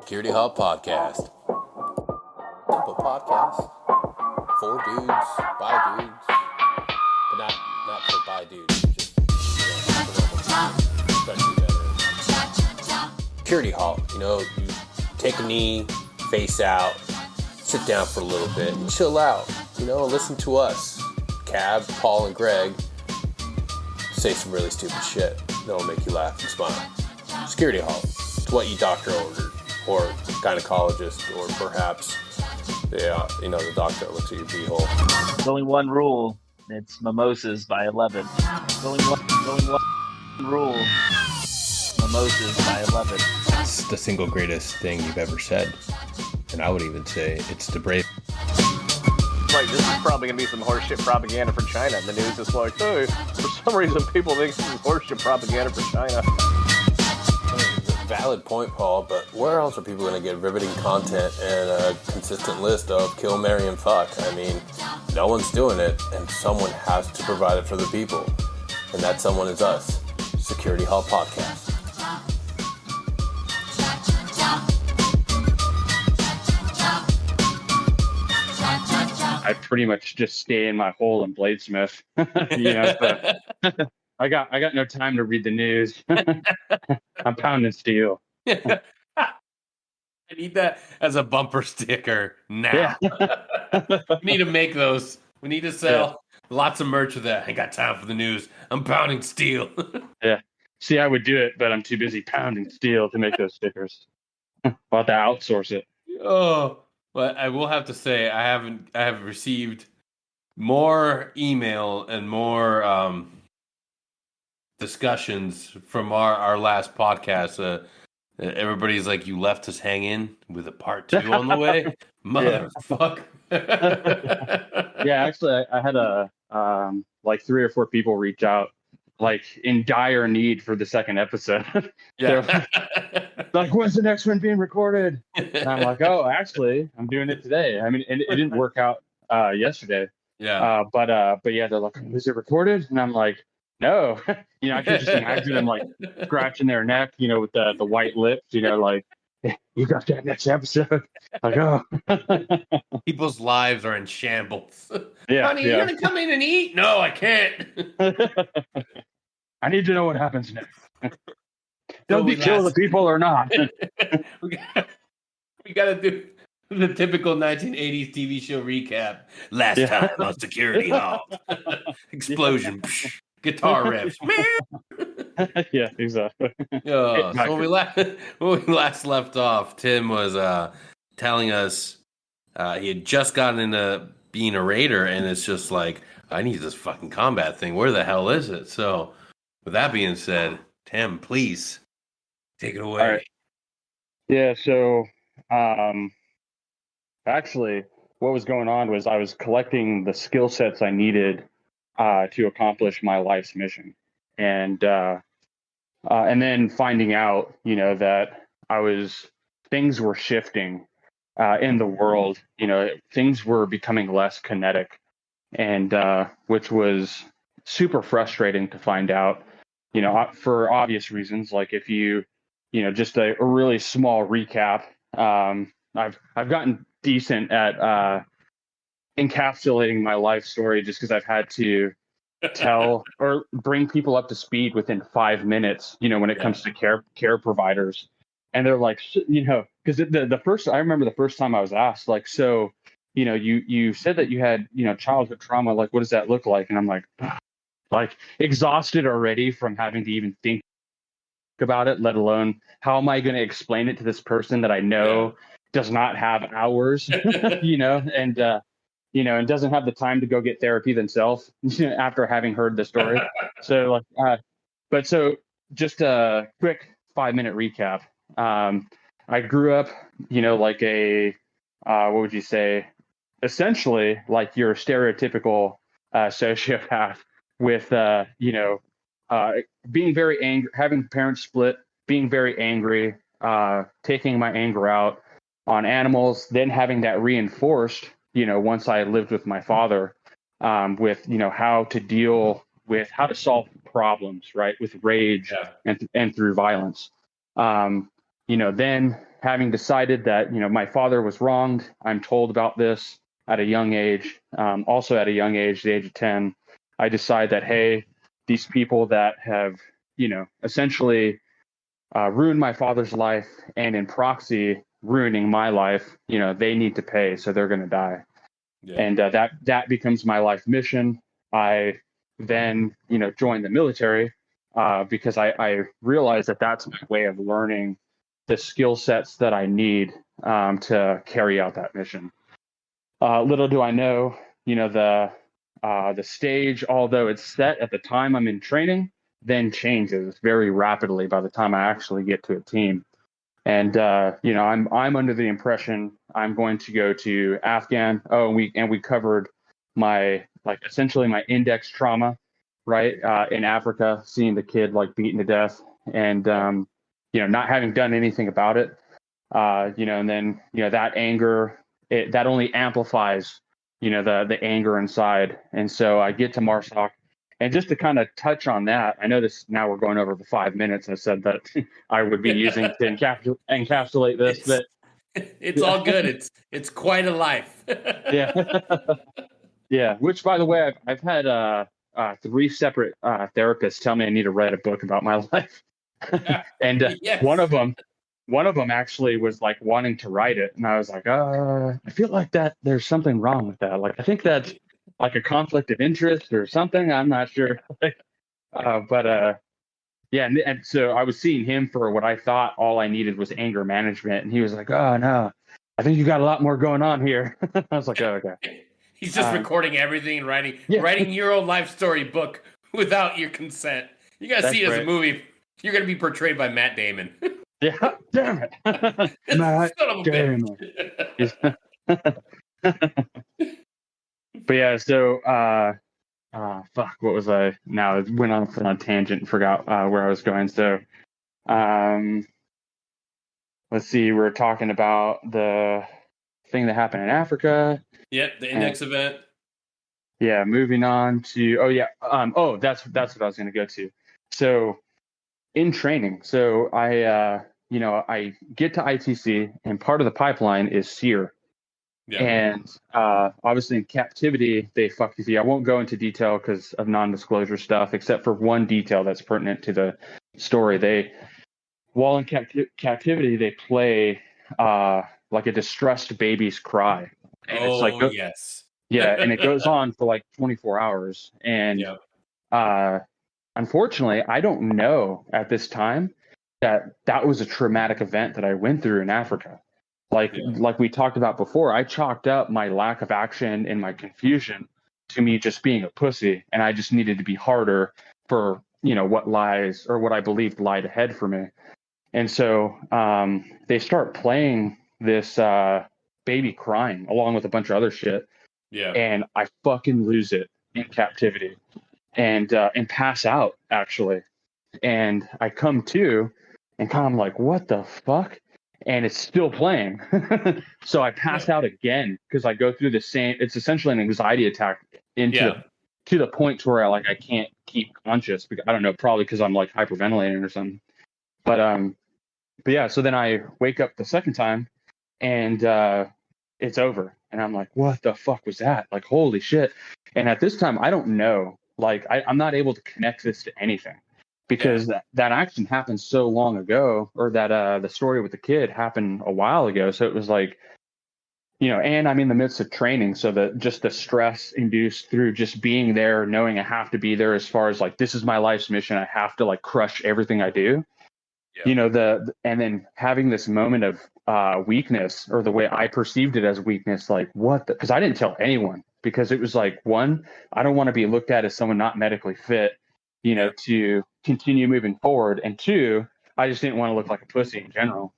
Security Halt Podcast. Simple podcast for dudes, by dudes, but not for by dudes, just especially veterans. Security Halt, you take a knee, face out, sit down for a little bit, and chill out. Listen to us, Cab, Paul, and Greg, say some really stupid shit that'll make you laugh and smile. Security Halt. It's what you doctor ordered, or gynecologist, or perhaps the doctor that looks at your beehole. There's only one rule. It's mimosas by 11. There's only one rule. Mimosas by 11. It's the single greatest thing you've ever said. And I would even say it's the brave. Right, this is probably going to be some horseshit propaganda for China. And the news is like, hey, for some reason people think this is horseshit propaganda for China. Valid point, Paul, but where else are people going to get riveting content and a consistent list of kill, marry, and fuck? I mean, no one's doing it, and someone has to provide it for the people. And that someone is us, Security Halt Podcast. I pretty much just stay in my hole and bladesmith. So I got no time to read the news. I'm pounding steel. I need that as a bumper sticker now. Yeah. We need to make those. We need to sell lots of merch with that. I got time for the news. I'm pounding steel. Yeah. See, I would do it, but I'm too busy pounding steel to make those stickers. I'll have to outsource it. Oh, but I will have to say I have received more email and more discussions from our last podcast. Everybody's like, you left us hanging with a part 2 on the way. Motherfucker. Yeah, actually, I had like 3 or 4 people reach out, like in dire need for the second episode. Yeah. Like, when's the next one being recorded? And I'm like, oh, actually, I'm doing it today. I mean, it didn't work out yesterday. Yeah. But yeah, they're like, is it recorded? And I'm like, no. I can just imagine them like scratching their neck, with the white lips, like, you got that next episode. Like, oh. People's lives are in shambles. Yeah. Honey, you're gonna come in and eat? No, I can't. I need to know what happens next. Don't we kill the people or not? we gotta do the typical 1980s TV show recap. Last time on Security Halt. Explosion. Guitar riffs. Yeah, exactly. So when we last left off, Tim was telling us he had just gotten into being a raider, and it's just like, I need this fucking combat thing. Where the hell is it? So with that being said, Tim, please take it away. All right. Yeah, so actually what was going on was I was collecting the skill sets I needed to accomplish my life's mission. And then finding out, that things were shifting in the world, things were becoming less kinetic, and which was super frustrating to find out, for obvious reasons. Like if you, just a really small recap, I've gotten decent at encapsulating my life story just because I've had to tell or bring people up to speed within 5 minutes, when it comes to care providers. And they're like, because I remember the first time I was asked, like, so, you said that you had, childhood trauma, like, what does that look like? And I'm like exhausted already from having to even think about it, let alone how am I going to explain it to this person that I know does not have hours, and doesn't have the time to go get therapy themselves after having heard the story. So so just a quick 5-minute recap. I grew up, like a, what would you say? Essentially like your stereotypical sociopath with, being very angry, having parents split, being very angry, taking my anger out on animals, then having that reinforced, once I lived with my father, with, how to solve problems, right, with rage and through violence. Then having decided that, my father was wronged, I'm told about this at a young age. Also at a young age, the age of 10, I decide that, hey, these people that have, essentially ruined my father's life and in proxy ruining my life, they need to pay, so they're going to die. Yeah. And that becomes my life mission. I then, join the military because I realized that that's my way of learning the skill sets that I need to carry out that mission. Little do I know, the stage, although it's set at the time I'm in training, then changes very rapidly by the time I actually get to a team. And I'm under the impression I'm going to go to Afghan. Oh, we covered essentially my index trauma, right, in Africa, seeing the kid beaten to death, and not having done anything about it, and then that anger, that only amplifies the anger inside. And so I get to Marsoc. And just to kind of touch on that, I know this now we're going over the 5 minutes I said that I would be using to encapsulate this, but it's all good. It's quite a life. yeah, yeah. Which, by the way, I've had 3 separate therapists tell me I need to write a book about my life, and Yes. one of them actually was wanting to write it, and I was like, I feel like that there's something wrong with that. I think that's a conflict of interest or something. I'm not sure. Yeah. And so I was seeing him for what I thought all I needed was anger management. And he was like, oh, no, I think you got a lot more going on here. I was like, oh, okay. He's just recording everything and writing your own life story book without your consent. You got to see it as a movie. You're going to be portrayed by Matt Damon. Yeah, damn it. Matt Damon. But yeah, so fuck, what was I? Now it went off on a tangent and forgot where I was going. So let's see, we're talking about the thing that happened in Africa. Yep, the index event. Yeah, moving on to that's what I was going to go to. So in training, so I get to ITC, and part of the pipeline is SEER. Yeah. And obviously in captivity, they fuck with you. I won't go into detail because of non-disclosure stuff, except for one detail that's pertinent to the story. While in captivity, they play like a distressed baby's cry. And yes. Yeah, and it goes on for 24 hours. And unfortunately, I don't know at this time that was a traumatic event that I went through in Africa. Like we talked about before, I chalked up my lack of action and my confusion to me just being a pussy, and I just needed to be harder for what lies or what I believed lied ahead for me. And so they start playing this baby crying along with a bunch of other shit. Yeah. And I fucking lose it in captivity and pass out actually. And I come to and kind of like, what the fuck? And it's still playing. So I pass out again because I go through the same, it's essentially an anxiety attack to the point to where I can't keep conscious because I don't know, probably because I'm hyperventilating or something. But yeah, so then I wake up the second time and it's over. And I'm like, what the fuck was that? Holy shit. And at this time, I don't know. I'm not able to connect this to anything. Because that action happened so long ago, or that the story with the kid happened a while ago. So it was and I'm in the midst of training. So just the stress induced through just being there, knowing I have to be there as far as this is my life's mission. I have to crush everything I do. Yeah. And then having this moment of weakness, or the way I perceived it as weakness, because I didn't tell anyone, because it was one, I don't want to be looked at as someone not medically fit, to continue moving forward. And 2, I just didn't want to look like a pussy in general,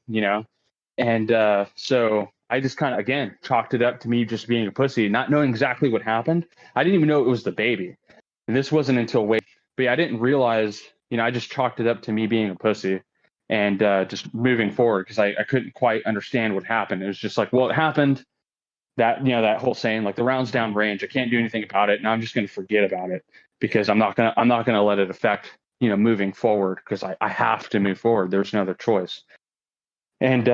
And so I just kind of, again, chalked it up to me just being a pussy, not knowing exactly what happened. I didn't even know it was the baby. And this wasn't until but yeah, I didn't realize, I just chalked it up to me being a pussy and just moving forward, because I couldn't quite understand what happened. It was just well, it happened. That, that whole saying, the round's down range, I can't do anything about it. And I'm just going to forget about it, because I'm not going to let it affect, moving forward, because I have to move forward. There's no other choice. And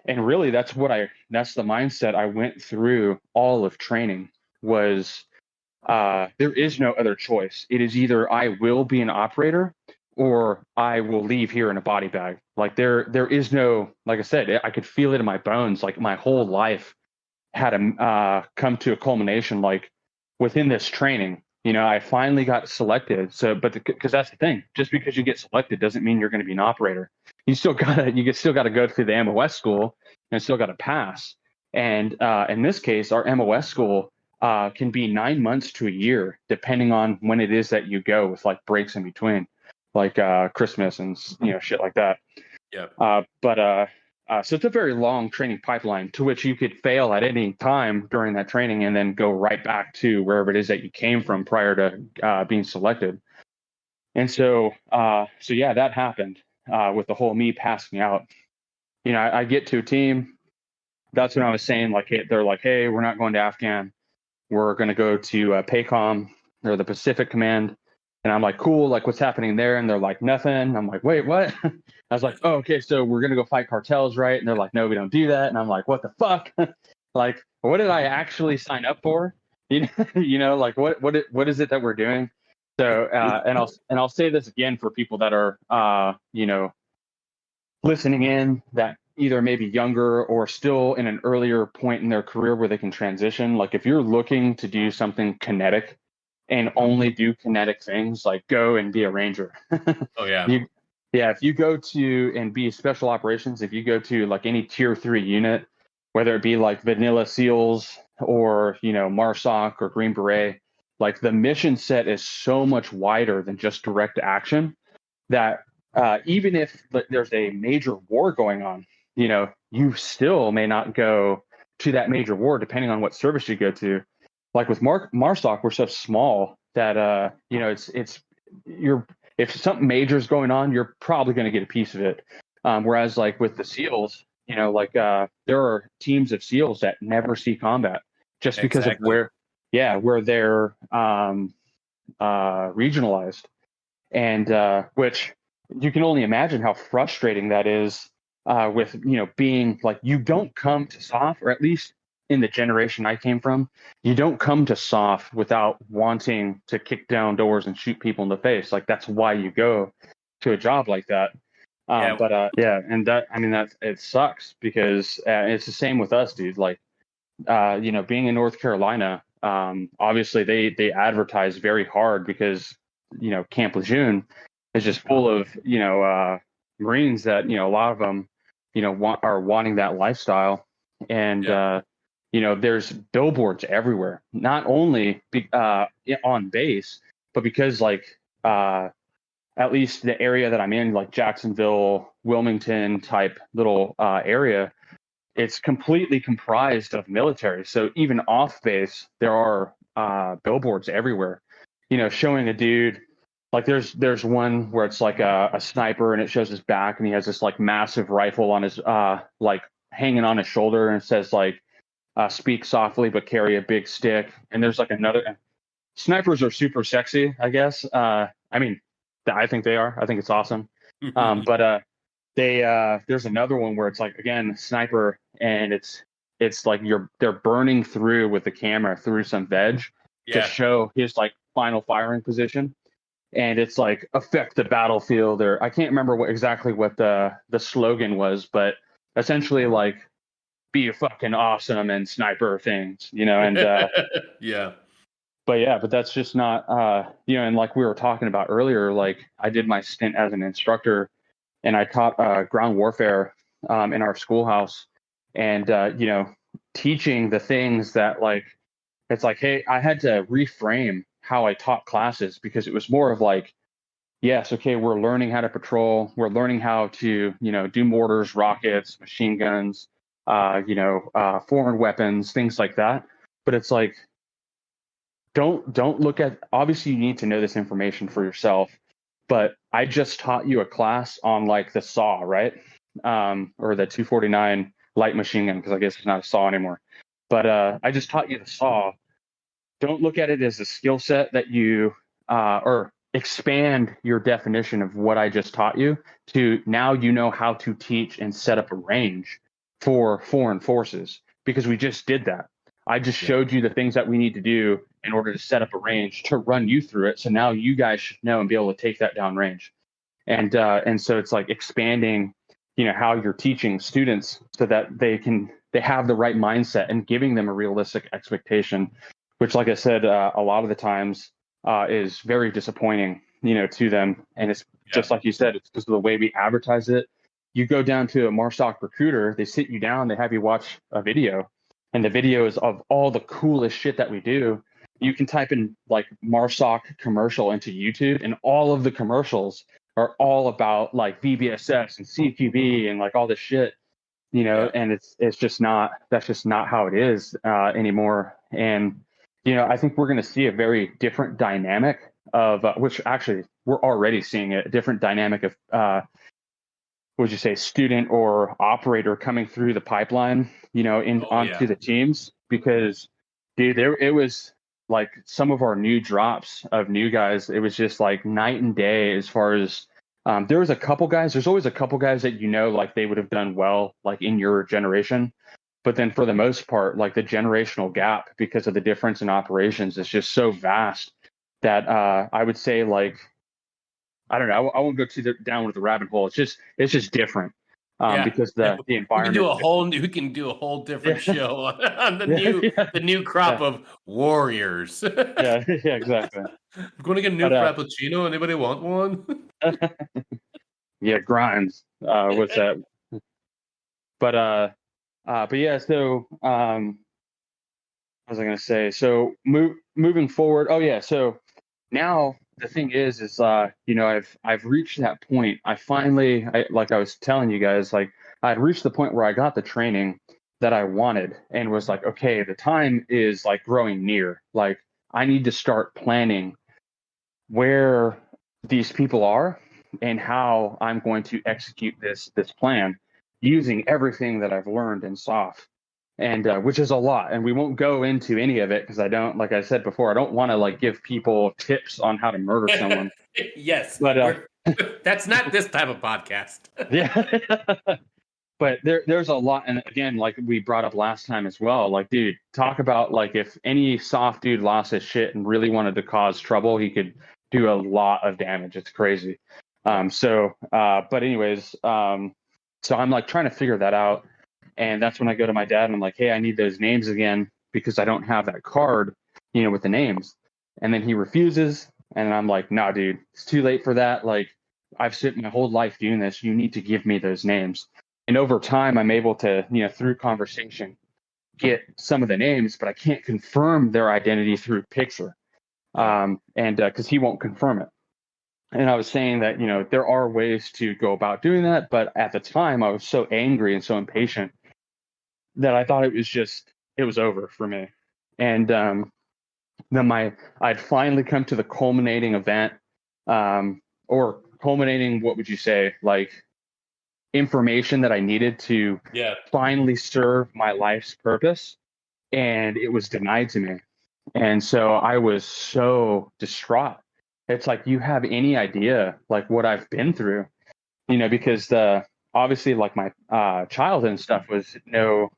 really that's the mindset I went through all of training was, there is no other choice. It is either I will be an operator or I will leave here in a body bag. Like there is no, like I said, I could feel it in my bones. Like my whole life had come to a culmination, like within this training. I finally got selected. So, but because that's the thing, just because you get selected doesn't mean you're going to be an operator. You still gotta go through the MOS school and still got to pass. And in this case, our MOS school can be 9 months to a year, depending on when it is that you go, with like breaks in between, like Christmas and shit like that. Yeah. So it's a very long training pipeline to which you could fail at any time during that training and then go right back to wherever it is that you came from prior to being selected. And so yeah, that happened with the whole me passing out. I get to a team. That's when I was saying, like, hey, they're like, hey, we're not going to Afghan. We're going to go to PACOM or the Pacific Command. And I'm like, cool, like what's happening there? And they're like, nothing. I'm like, wait, what? I was like, oh, okay, so we're going to go fight cartels, right? And they're like, no, we don't do that. And I'm like, what the fuck? Like, what did I actually sign up for? Like what is it that we're doing? So, and I'll say this again for people that are, listening in, that either maybe younger or still in an earlier point in their career where they can transition. Like if you're looking to do something kinetic and only do kinetic things, like go and be a ranger. Oh yeah. If you go to and be special operations, if you go to like any tier 3 unit, whether it be like Vanilla SEALs or, MARSOC or Green Beret, like the mission set is so much wider than just direct action that even if there's a major war going on, you still may not go to that major war depending on what service you go to. Like with MARSOC, we're so small that if something major is going on, you're probably going to get a piece of it. Whereas like with the SEALs, there are teams of SEALs that never see combat just because of where they're regionalized, and which you can only imagine how frustrating that is. With being like, you don't come to SOF, or at least in the generation I came from, you don't come to SOF without wanting to kick down doors and shoot people in the face. Like that's why you go to a job like that. And that, I mean, that it sucks because it's the same with us, dude. Like, being in North Carolina, obviously they advertise very hard because, Camp Lejeune is just full of, Marines that, a lot of them, are wanting that lifestyle. And, there's billboards everywhere, not only on base, but because like, at least the area that I'm in, like Jacksonville, Wilmington type little area, it's completely comprised of military. So even off base, there are billboards everywhere, showing a dude. Like there's one where it's like a sniper and it shows his back and he has this like massive rifle on his like hanging on his shoulder, and it says like speak softly but carry a big stick. And there's like another. Snipers are super sexy, I guess. I mean, I think they are. I think it's awesome. But there's another one where it's like, again, sniper, and it's like they're burning through with the camera through some veg to show his like final firing position. And it's like affect the battlefield, or I can't remember exactly what the slogan was, but essentially like be fucking awesome and sniper things, and yeah. But that's just not, and like we were talking about earlier, like I did my stint as an instructor and I taught ground warfare in our schoolhouse, and, teaching the things that like, it's like, hey, I had to reframe how I taught classes, because it was more of like, yes, okay, we're learning how to patrol. We're learning how to, do mortars, rockets, machine guns, foreign weapons, things like that. But it's like, don't look at, obviously you need to know this information for yourself, but I just taught you a class on like the SAW, right? Or the 249 light machine gun, because I guess it's not a SAW anymore. But I just taught you the SAW. Don't look at it as a skill set that you, or expand your definition of what I just taught you to now you know how to teach and set up a range for foreign forces, because we just did that. I just showed you the things that we need to do in order to set up a range to run you through it. So now you guys should know and be able to take that down range. And so it's like expanding, how you're teaching students so that they have the right mindset and giving them a realistic expectation, which, like I said, a lot of the times is very disappointing, to them. And it's just like you said, it's because of the way we advertise it. You go down to a Marstock recruiter, they sit you down, they have you watch a video, and the video is of all the coolest shit that we do. You can type in like Marstock commercial into YouTube, and all of the commercials are all about like VBSS and CQB and like all this shit, and it's just not, that's just not how it is anymore. And, I think we're going to see a very different dynamic of, which actually we're already seeing a different dynamic of, would you say, student or operator coming through the pipeline, onto the teams, because dude, it was like some of our new drops of new guys, it was just like night and day as far as there was a couple guys, there's always a couple guys that, like they would have done well, like in your generation. But then for the most part, like the generational gap because of the difference in operations is just so vast that I would say, like, I don't know, I won't go down with the rabbit hole. It's just different. Because the environment. We can do a whole different show on the new crop of warriors. yeah, exactly. I'm going to get a new Frappuccino. Anybody want one? Yeah, Grimes. What's that? But yeah. So what was I going to say? So moving forward. Oh yeah. So now the thing is I've reached that point. Like I was telling you guys, like I'd reached the point where I got the training that I wanted and was like, okay, the time is like growing near. Like I need to start planning where these people are and how I'm going to execute this plan using everything that I've learned in SOF. And which is a lot, and we won't go into any of it because I don't, like I said before, I don't want to like give people tips on how to murder someone. Yes, but that's not this type of podcast. Yeah, but there's a lot, and again, like we brought up last time as well. Like, dude, talk about like if any soft dude lost his shit and really wanted to cause trouble, he could do a lot of damage. It's crazy. But anyways, so I'm like trying to figure that out. And that's when I go to my dad and I'm like, hey, I need those names again because I don't have that card, with the names. And then he refuses. And I'm like, nah, dude, it's too late for that. Like, I've spent my whole life doing this. You need to give me those names. And over time, I'm able to, through conversation, get some of the names, but I can't confirm their identity through picture. Because he won't confirm it. And I was saying that, there are ways to go about doing that. But at the time, I was so angry and so impatient that I thought it was over for me. And then I'd finally come to the culminating event, or culminating, what would you say, like information that I needed to finally serve my life's purpose. And it was denied to me. And so I was so distraught. It's like, you have any idea like what I've been through, because obviously like my childhood and stuff was no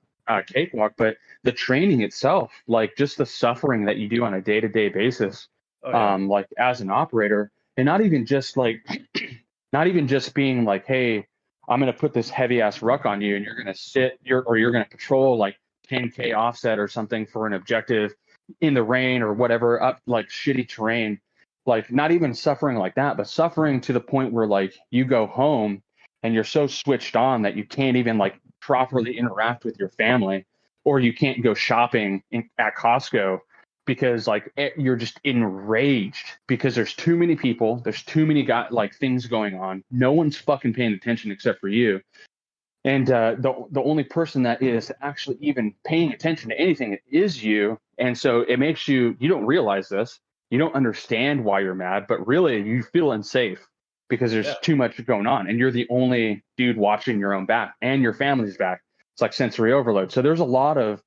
cakewalk, but the training itself, like just the suffering that you do on a day-to-day basis, like as an operator, and not even just being like, hey, I'm going to put this heavy ass ruck on you and you're going to you're going to patrol like 10K offset or something for an objective in the rain or whatever, up like shitty terrain. Like not even suffering like that, but suffering to the point where like you go home and you're so switched on that you can't even like properly interact with your family, or you can't go shopping at Costco because like you're just enraged because there's too many people, there's too many things going on. No one's fucking paying attention except for you. And the only person that is actually even paying attention to anything is you. And so it makes you don't realize this. You don't understand why you're mad, but really you feel unsafe because there's too much going on. And you're the only dude watching your own back and your family's back. It's like sensory overload. So there's a lot of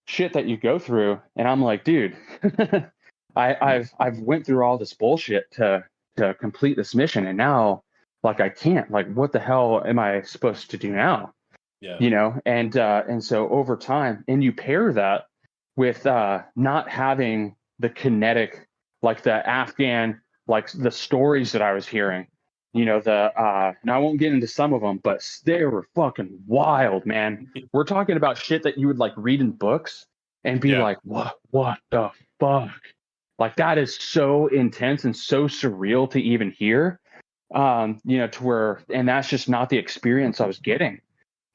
shit that you go through. And I'm like, dude, I've went through all this bullshit to complete this mission, and now like I can't. Like, what the hell am I supposed to do now? Yeah. You know, and so over time, and you pair that with not having the kinetic, like the Afghan, like the stories that I was hearing. You know, now I won't get into some of them, but they were fucking wild, man. We're talking about shit that you would like read in books and be like, what the fuck? Like, that is so intense and so surreal to even hear. You know, to where, and that's just not the experience I was getting.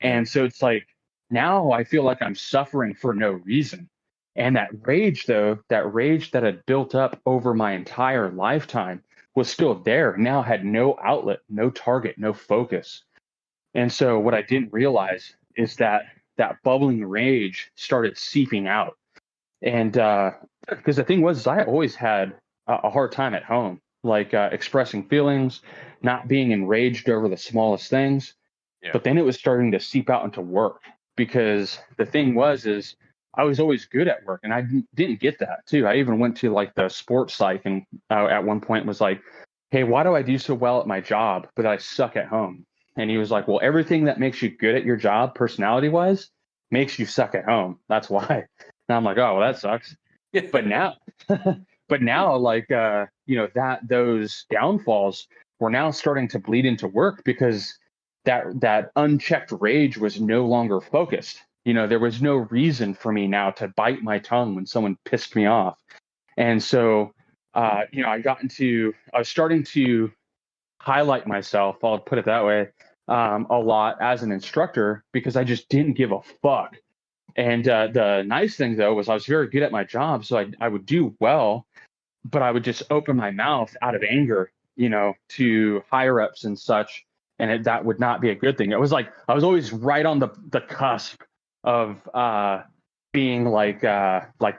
And so it's like, now I feel like I'm suffering for no reason. And that rage, though, that rage that had built up over my entire lifetime was still there. Now had no outlet, no target, no focus. And so what I didn't realize is that that bubbling rage started seeping out. And because the thing was, I always had a hard time at home, like expressing feelings, not being enraged over the smallest things. Yeah. But then it was starting to seep out into work, because the thing is I was always good at work, and I didn't get that too. I even went to like the sports psych, and at one point was like, hey, why do I do so well at my job, but I suck at home? And he was like, well, everything that makes you good at your job personality wise makes you suck at home. That's why. And I'm like, oh, well, that sucks. But now, like, you know, that those downfalls were now starting to bleed into work, because that unchecked rage was no longer focused. You know, there was no reason for me now to bite my tongue when someone pissed me off. And so, you know, I was starting to highlight myself, I'll put it that way, a lot as an instructor, because I just didn't give a fuck. And the nice thing, though, was I was very good at my job. So I would do well, but I would just open my mouth out of anger, you know, to higher ups and such. And that would not be a good thing. It was like I was always right on the cusp of being like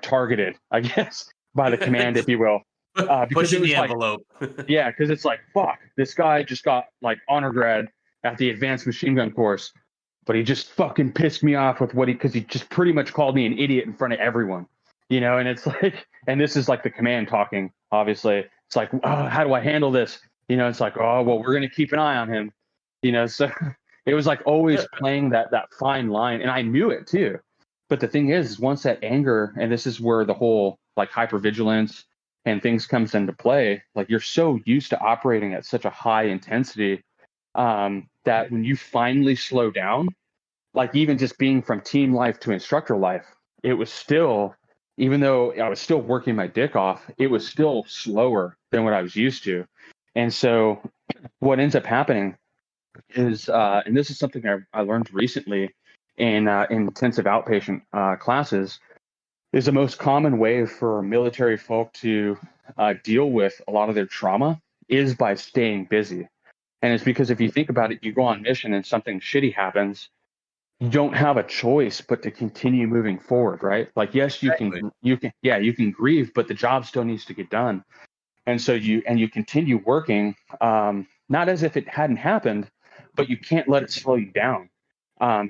targeted, I guess, by the command, if you will. Because Pushing it was the like, envelope. yeah, because it's like, fuck, this guy just got like honor grad at the advanced machine gun course, but he just fucking pissed me off with because he just pretty much called me an idiot in front of everyone, you know. And it's like, and this is like the command talking, obviously. It's like, oh, how do I handle this? You know, it's like, oh, well, we're going to keep an eye on him, you know. So it was like always playing that fine line, and I knew it too. But the thing is once that anger, and this is where the whole like hypervigilance and things comes into play, like you're so used to operating at such a high intensity, that when you finally slow down, like even just being from team life to instructor life, it was still, even though I was still working my dick off, it was still slower than what I was used to. And so what ends up happening is, and this is something I learned recently in intensive outpatient classes, is the most common way for military folk to deal with a lot of their trauma is by staying busy. And it's because if you think about it, you go on mission and something shitty happens, you don't have a choice but to continue moving forward, right? Like, yes, you can grieve, but the job still needs to get done. And so you continue working, not as if it hadn't happened, but you can't let it slow you down,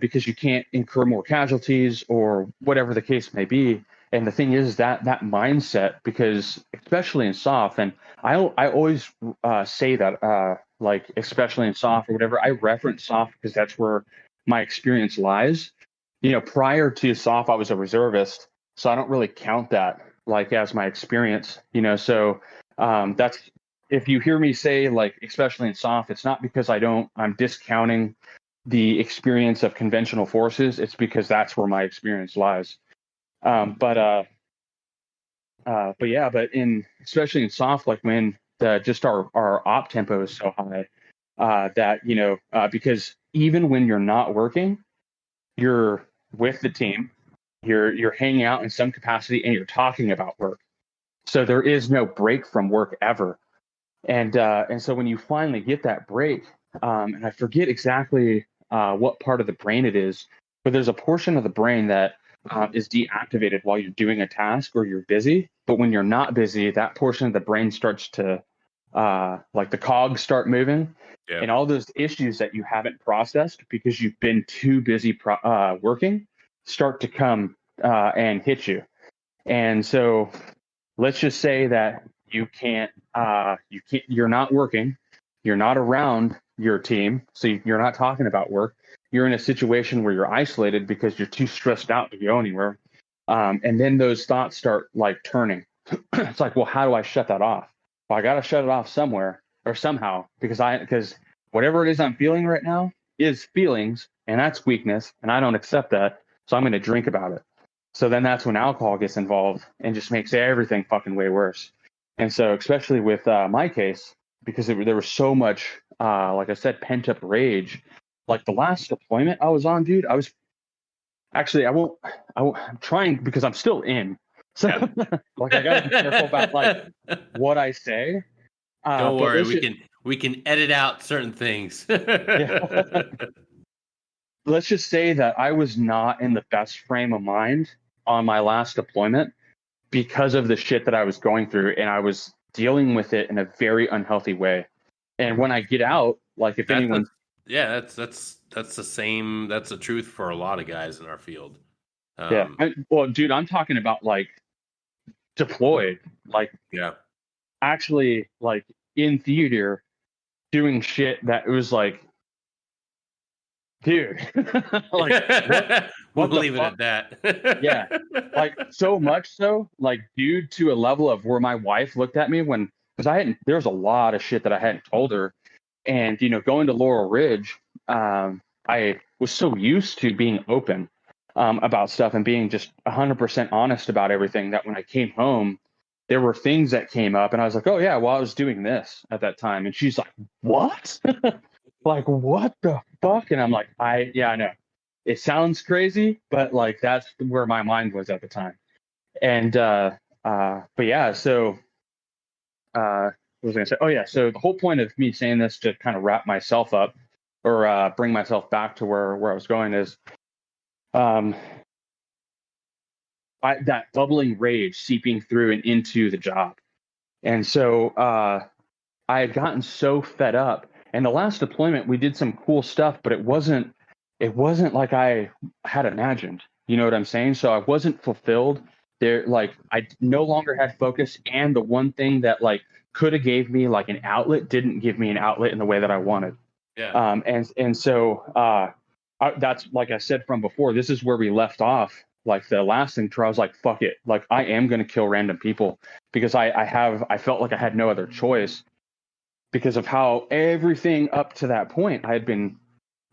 because you can't incur more casualties or whatever the case may be. And the thing is that mindset, because especially in SOF, and I always say that, like, especially in SOF or whatever, I reference SOF because that's where my experience lies. You know, prior to SOF, I was a reservist, so I don't really count that like as my experience, you know. So that's, if you hear me say like, especially in SOF, it's not because I'm discounting the experience of conventional forces. It's because that's where my experience lies. But in, especially in SOF, like when just our op tempo is so high, that, you know, because even when you're not working, you're with the team, you're hanging out in some capacity, and you're talking about work. So there is no break from work ever. And so when you finally get that break, and I forget exactly what part of the brain it is, but there's a portion of the brain that is deactivated while you're doing a task or you're busy. But when you're not busy, that portion of the brain starts to, like the cogs start moving, and all those issues that you haven't processed because you've been too busy working start to come and hit you. And so let's just say that you're not working, you're not around your team, so you're not talking about work. You're in a situation where you're isolated because you're too stressed out to go anywhere. And then those thoughts start like turning. It's like, well, how do I shut that off? Well, I got to shut it off somewhere or somehow because whatever it is I'm feeling right now is feelings, and that's weakness, and I don't accept that. So I'm going to drink about it. So then that's when alcohol gets involved and just makes everything fucking way worse. And so, especially with my case, because there was so much, like I said, pent up rage. Like the last deployment I was on, dude, I was actually, I'm trying because I'm still in. So like I gotta be careful about like what I say. Don't worry, we can edit out certain things. Yeah. Let's just say that I was not in the best frame of mind on my last deployment because of the shit that I was going through, and I was dealing with it in a very unhealthy way. And when I get out, like if anyone, that's the same. That's the truth for a lot of guys in our field. Well, dude, I'm talking about like deployed, like actually like in theater doing shit that it was like, dude, like we'll leave it at that. Yeah, like so much so, like dude, to a level of where my wife looked at me because there was a lot of shit that I hadn't told her, and going to Laurel Ridge, I was so used to being open about stuff and being just 100% honest about everything that when I came home, there were things that came up, and I was like, oh yeah, well I was doing this at that time, and she's like, what? Like, what the fuck? And I'm like, I know. It sounds crazy, but like that's where my mind was at the time. And but yeah, so what was I gonna say? Oh yeah, so the whole point of me saying this to kind of wrap myself up or bring myself back to where I was going is that bubbling rage seeping through and into the job. And so I had gotten so fed up. And the last deployment, we did some cool stuff, but it wasn't like I had imagined. You know what I'm saying? So I wasn't fulfilled. There, like I no longer had focus, and the one thing that like could have gave me like an outlet didn't give me an outlet in the way that I wanted. Yeah. And so that's like I said from before. This is where we left off. Like the last thing, where I was like, "Fuck it! Like I am going to kill random people because I felt like I had no other choice." Because of how everything up to that point I had been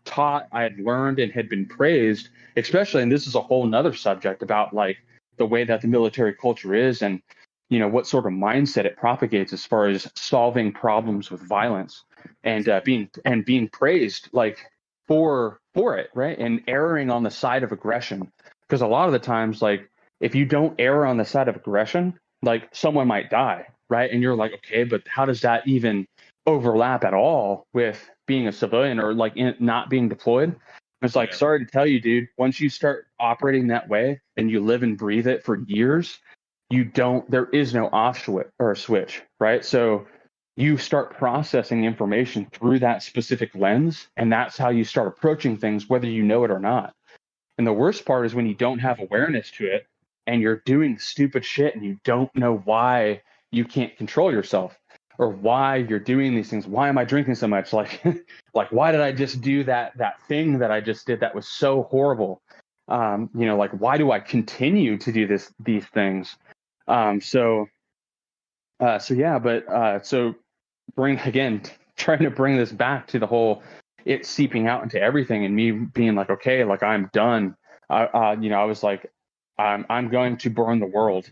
taught, I had learned, and had been praised, especially, and this is a whole nother subject about like the way that the military culture is and, what sort of mindset it propagates as far as solving problems with violence and being praised like for it, right? And erring on the side of aggression. Because a lot of the times, like if you don't err on the side of aggression, like someone might die, right? And you're like, okay, but how does that even overlap at all with being a civilian or like not being deployed? It's like, sorry to tell you, dude, once you start operating that way and you live and breathe it for years, there is no off switch, right? So you start processing information through that specific lens, and that's how you start approaching things, whether you know it or not. And the worst part is when you don't have awareness to it and you're doing stupid shit and you don't know why you can't control yourself or why you're doing these things. Why am I drinking so much? Like, like why did I just do that thing that I just did that was so horrible? Like why do I continue to do these things? So trying to bring this back to the whole it seeping out into everything and me being like, okay, like I'm done. I was like, I'm going to burn the world.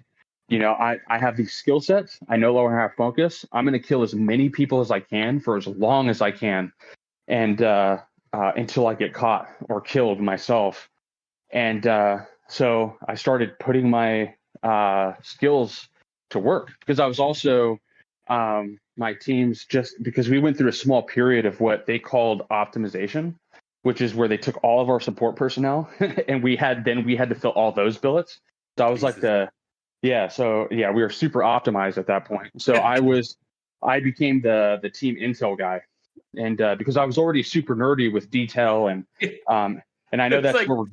I have these skill sets. I no longer have focus. I'm going to kill as many people as I can for as long as I can. And until I get caught or killed myself. And so I started putting my skills to work because I was also my teams, just because we went through a small period of what they called optimization, which is where they took all of our support personnel and we had to fill all those billets. So I was like we were super optimized at that point. So I became the team intel guy. And because I was already super nerdy with detail and I know that's like, where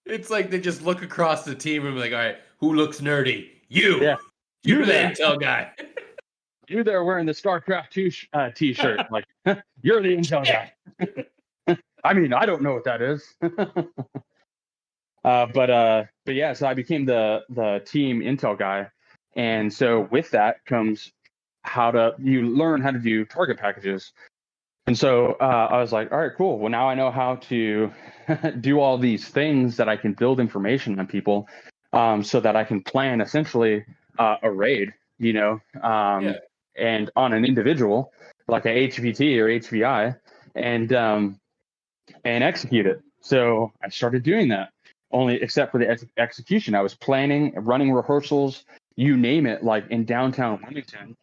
it's like they just look across the team and be like, all right, who looks nerdy? You. Yeah. You're the there. intel guy. You there wearing the StarCraft 2 t-shirt. Like, you're the intel guy. I mean, I don't know what that is. But yeah, so I became the team intel guy. And so with that comes you learn how to do target packages. And so I was like, all right, cool. Well, now I know how to do all these things that I can build information on people, so that I can plan essentially a raid, and on an individual like a HVT or HVI, and execute it. So I started doing that. Only except for the execution, I was planning, running rehearsals, you name it, like in downtown Wilmington.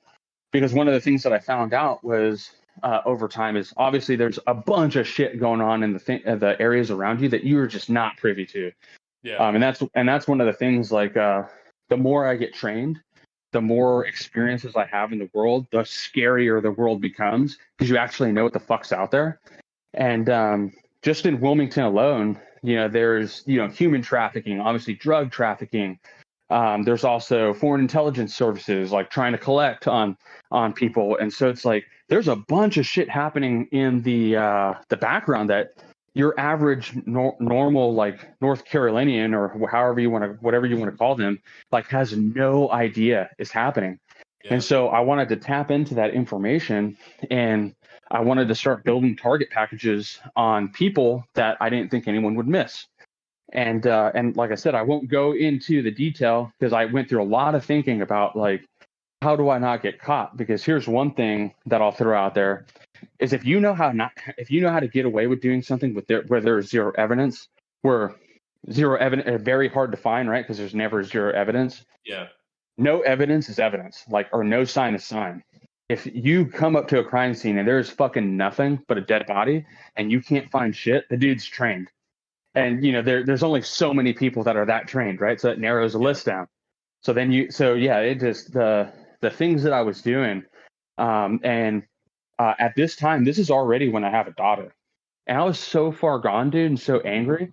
Because one of the things that I found out was over time is obviously there's a bunch of shit going on in the areas around you that you're just not privy to. Yeah. And that's one of the things, like the more I get trained, the more experiences I have in the world, the scarier the world becomes, because you actually know what the fuck's out there. And just in Wilmington alone, there's human trafficking, obviously drug trafficking. There's also foreign intelligence services, like trying to collect on people, and so it's like there's a bunch of shit happening in the background that your average normal, like North Carolinian, or whatever you want to call them, like has no idea is happening. Yeah. And so I wanted to tap into that information, and I wanted to start building target packages on people that I didn't think anyone would miss. And like I said, I won't go into the detail because I went through a lot of thinking about, like, how do I not get caught? Because here's one thing that I'll throw out there is if you know how to get away with doing something where there's zero evidence, very hard to find, right? Because there's never zero evidence. Yeah. No evidence is evidence, or no sign is sign. If you come up to a crime scene and there's fucking nothing but a dead body and you can't find shit, the dude's trained. And there's only so many people that are that trained, right? So it narrows the list down. So then it just the things that I was doing, and at this time, this is already when I have a daughter, and I was so far gone, dude, and so angry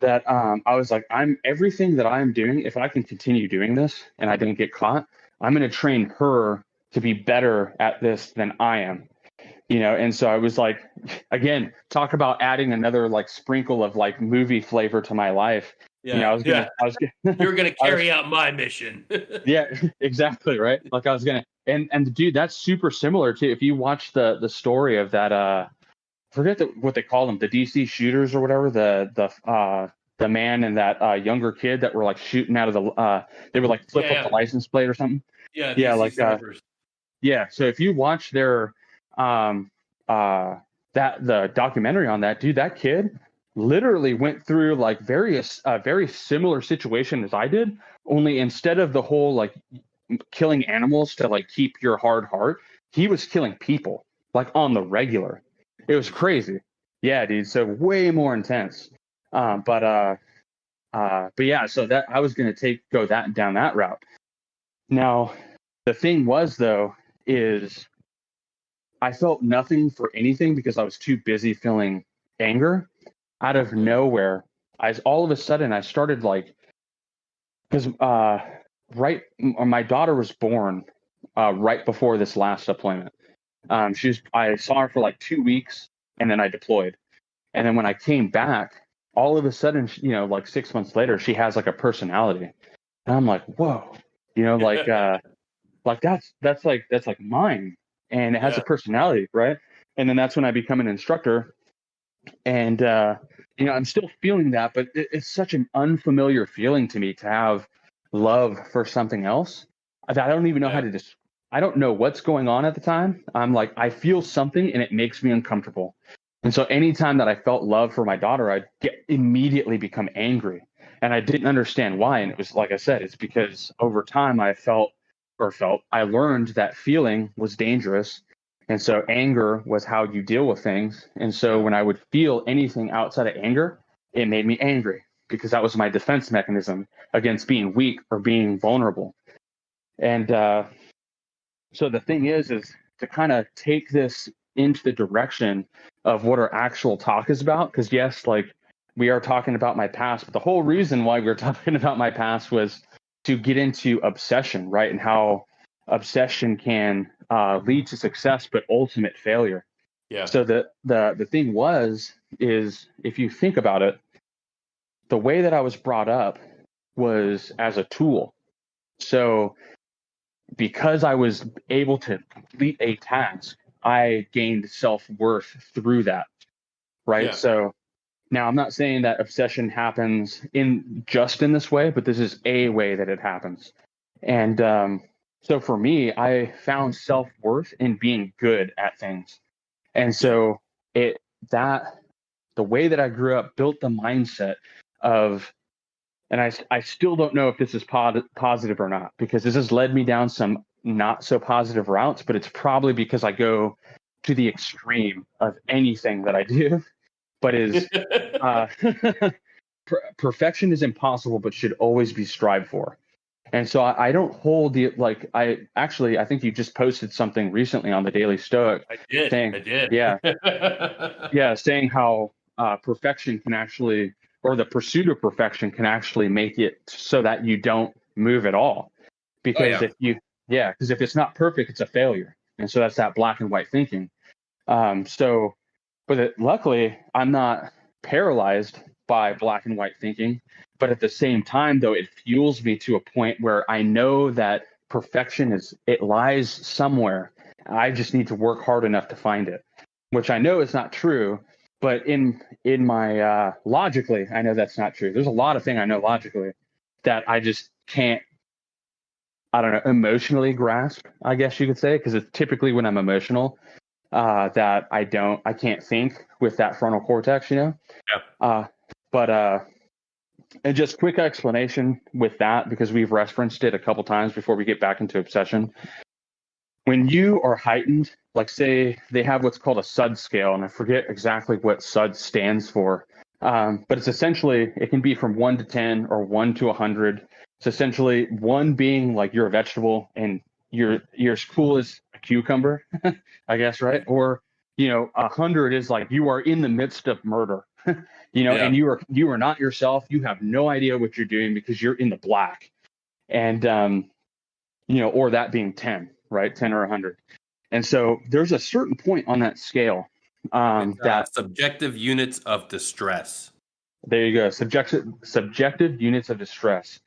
that I was like, everything that I'm doing, if I can continue doing this and I didn't get caught, I'm going to train her to be better at this than I am. And so I was like, again, talk about adding another like sprinkle of like movie flavor to my life. Yeah. You're going to carry out my mission. Yeah, exactly. Right. Like I was going to, and dude, that's super similar to, if you watch the story of that, forget what they call them, the DC shooters or whatever, the man and that younger kid that were like shooting out of they would like flip up the license plate or something. Yeah. Yeah. Like, yeah. So if you watch their, the documentary on that, dude, that kid literally went through like very similar situation as I did, only instead of the whole like killing animals to like keep your hard heart, he was killing people like on the regular. It was crazy. Yeah, dude. So way more intense. But yeah, so that I was going to go down that route. Now, the thing was though, is I felt nothing for anything because I was too busy feeling anger. Out of nowhere, all of a sudden I started like, because my daughter was born right before this last deployment. I saw her for like 2 weeks, and then I deployed. And then when I came back, all of a sudden, like 6 months later, she has like a personality, and I'm like, whoa, like that's like mine. And it has a personality, right? And then that's when I become an instructor. And, I'm still feeling that, but it's such an unfamiliar feeling to me to have love for something else that I don't even know how to I don't know what's going on at the time. I'm like, I feel something and it makes me uncomfortable. And so anytime that I felt love for my daughter, I'd immediately become angry. And I didn't understand why. And it was, like I said, it's because over time I I learned that feeling was dangerous. And so anger was how you deal with things. And so when I would feel anything outside of anger, it made me angry because that was my defense mechanism against being weak or being vulnerable. And so the thing is to kind of take this into the direction of what our actual talk is about. Because yes, like we are talking about my past, but the whole reason why we're talking about my past was to get into obsession, right? And how obsession can lead to success, but ultimate failure. Yeah. So the thing is if you think about it, the way that I was brought up was as a tool. So because I was able to complete a task, I gained self-worth through that, right? Yeah. So now I'm not saying that obsession happens in this way, but this is a way that it happens. And so for me, I found self-worth in being good at things. And so the way that I grew up built the mindset of, and I still don't know if this is positive or not, because this has led me down some not so positive routes, but it's probably because I go to the extreme of anything that I do, but is perfection is impossible, but should always be strived for. And so I don't hold the, like, I think you just posted something recently on the Daily Stoic. I did. Yeah. Yeah. Saying how perfection can actually, or the pursuit of perfection can actually make it so that you don't move at all. Because because if it's not perfect, it's a failure. And so that's that black and white thinking. Luckily, I'm not paralyzed by black and white thinking. But at the same time, though, it fuels me to a point where I know that perfection lies somewhere. I just need to work hard enough to find it, which I know is not true. But in my logically, I know that's not true. There's a lot of things I know logically that I just can't, I don't know, emotionally grasp, I guess you could say, because it's typically when I'm emotional that I can't think with that frontal cortex, you know? Yeah. And just quick explanation with that, because we've referenced it a couple times before we get back into obsession. When you are heightened, like say they have what's called a SUD scale, and I forget exactly what SUD stands for, but it's essentially, it can be from 1 to 10 or 1 to 100. It's essentially 1 being like you're a vegetable and you're as cool as a cucumber, I guess, right? Or 100 is like you are in the midst of murder. And you are not yourself. You have no idea what you're doing because you're in the black. And, or that being 10, right? 10 or 100. And so there's a certain point on that scale that subjective units of distress. There you go. Subjective units of distress.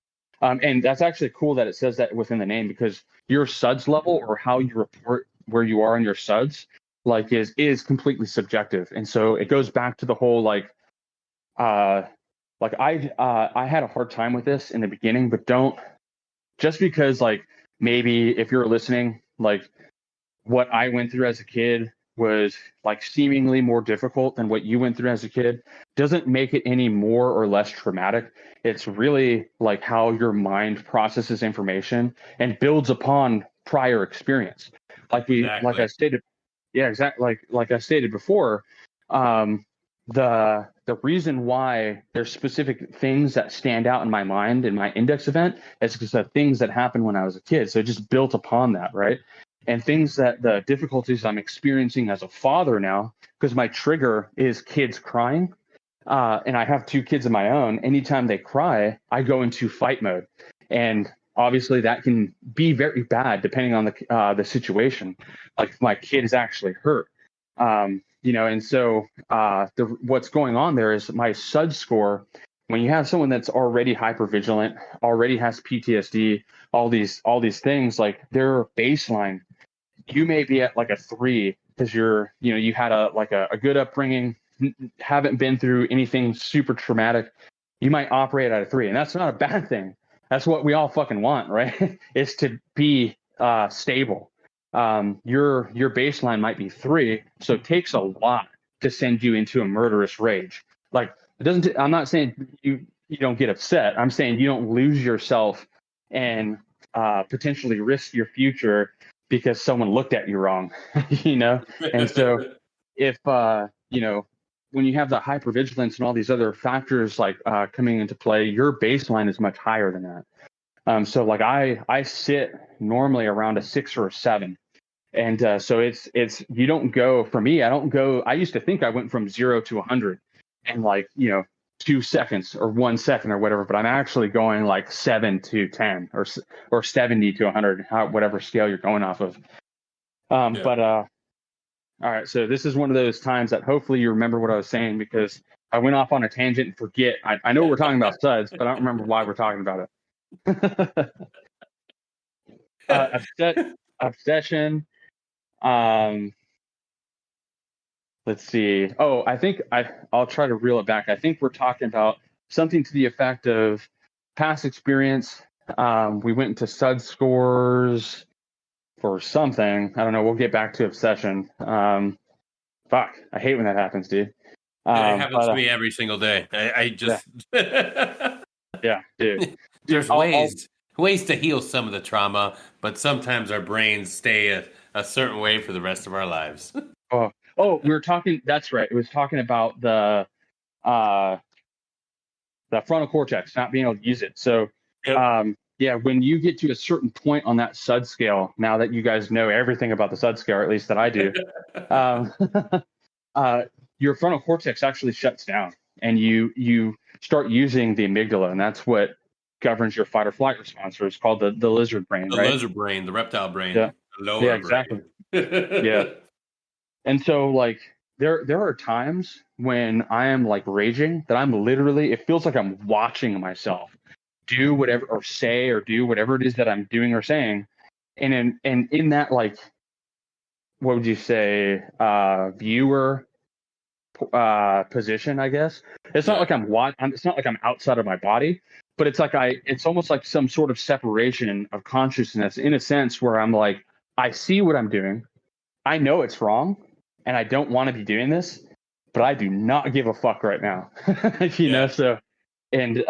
And that's actually cool that it says that within the name, because your SUDS level, or how you report where you are in your SUDS, like is completely subjective. And so it goes back to the whole I had a hard time with this in the beginning, but just because maybe if you're listening, what I went through as a kid was seemingly more difficult than what you went through as a kid doesn't make it any more or less traumatic. It's really how your mind processes information and builds upon prior experience. Like I stated, yeah, exactly. Like I stated before, the reason why there's specific things that stand out in my mind in my index event is because of things that happened when I was a kid. So it just built upon that, right? And the difficulties I'm experiencing as a father now, because my trigger is kids crying, and I have 2 kids of my own. Anytime they cry, I go into fight mode, and obviously that can be very bad depending on the situation. Like my kid is actually hurt, and so what's going on there is my SUD score. When you have someone that's already hypervigilant, already has PTSD, all these things, their baseline, you may be at a 3 because you had a good upbringing, haven't been through anything super traumatic. You might operate at a 3, and that's not a bad thing. That's what we all fucking want, right? Is to be stable. Your baseline might be 3, so it takes a lot to send you into a murderous rage. I'm not saying you don't get upset. I'm saying you don't lose yourself and potentially risk your future because someone looked at you wrong, And so if, when you have the hypervigilance and all these other factors coming into play, your baseline is much higher than that. So I sit normally around a 6 or a 7. And so you don't go, for me, I used to think I went from 0 to 100 and 2 seconds or 1 second or whatever, but I'm actually going like 7 to 10 or 70 to 100, whatever scale you're going off of. But all right, so this is one of those times that hopefully you remember what I was saying, because I went off on a tangent and forget. I know we're talking about suds, but I don't remember why we're talking about it. Obsession. Let's see. Oh, I think I'll try to reel it back. I think we're talking about something to the effect of past experience. We went into sud scores for something. I don't know. We'll get back to obsession. Fuck. I hate when that happens, dude. It happens to me every single day. I just yeah, dude. There's ways to heal some of the trauma, but sometimes our brains stay a certain way for the rest of our lives. Oh, we were talking. That's right. It was talking about the frontal cortex not being able to use it. So, yeah, when you get to a certain point on that SUD scale, now that you guys know everything about the SUD scale, or at least that I do, your frontal cortex actually shuts down, and you start using the amygdala, and that's what governs your fight or flight response, or it's called the lizard brain, the right? lizard brain, the reptile brain, yeah, the lower exactly. brain. Yeah. And so, like, there are times when I am like raging that I'm literally, it feels like I'm watching myself do whatever or say or do whatever it is that I'm doing or saying, and in that, like, what would you say, viewer position, I guess. It's not like it's not like I'm outside of my body, but it's like it's almost like some sort of separation of consciousness, in a sense, where I'm like, I see what I'm doing, I know it's wrong, and I don't want to be doing this, but I do not give a fuck right now. you know, so, and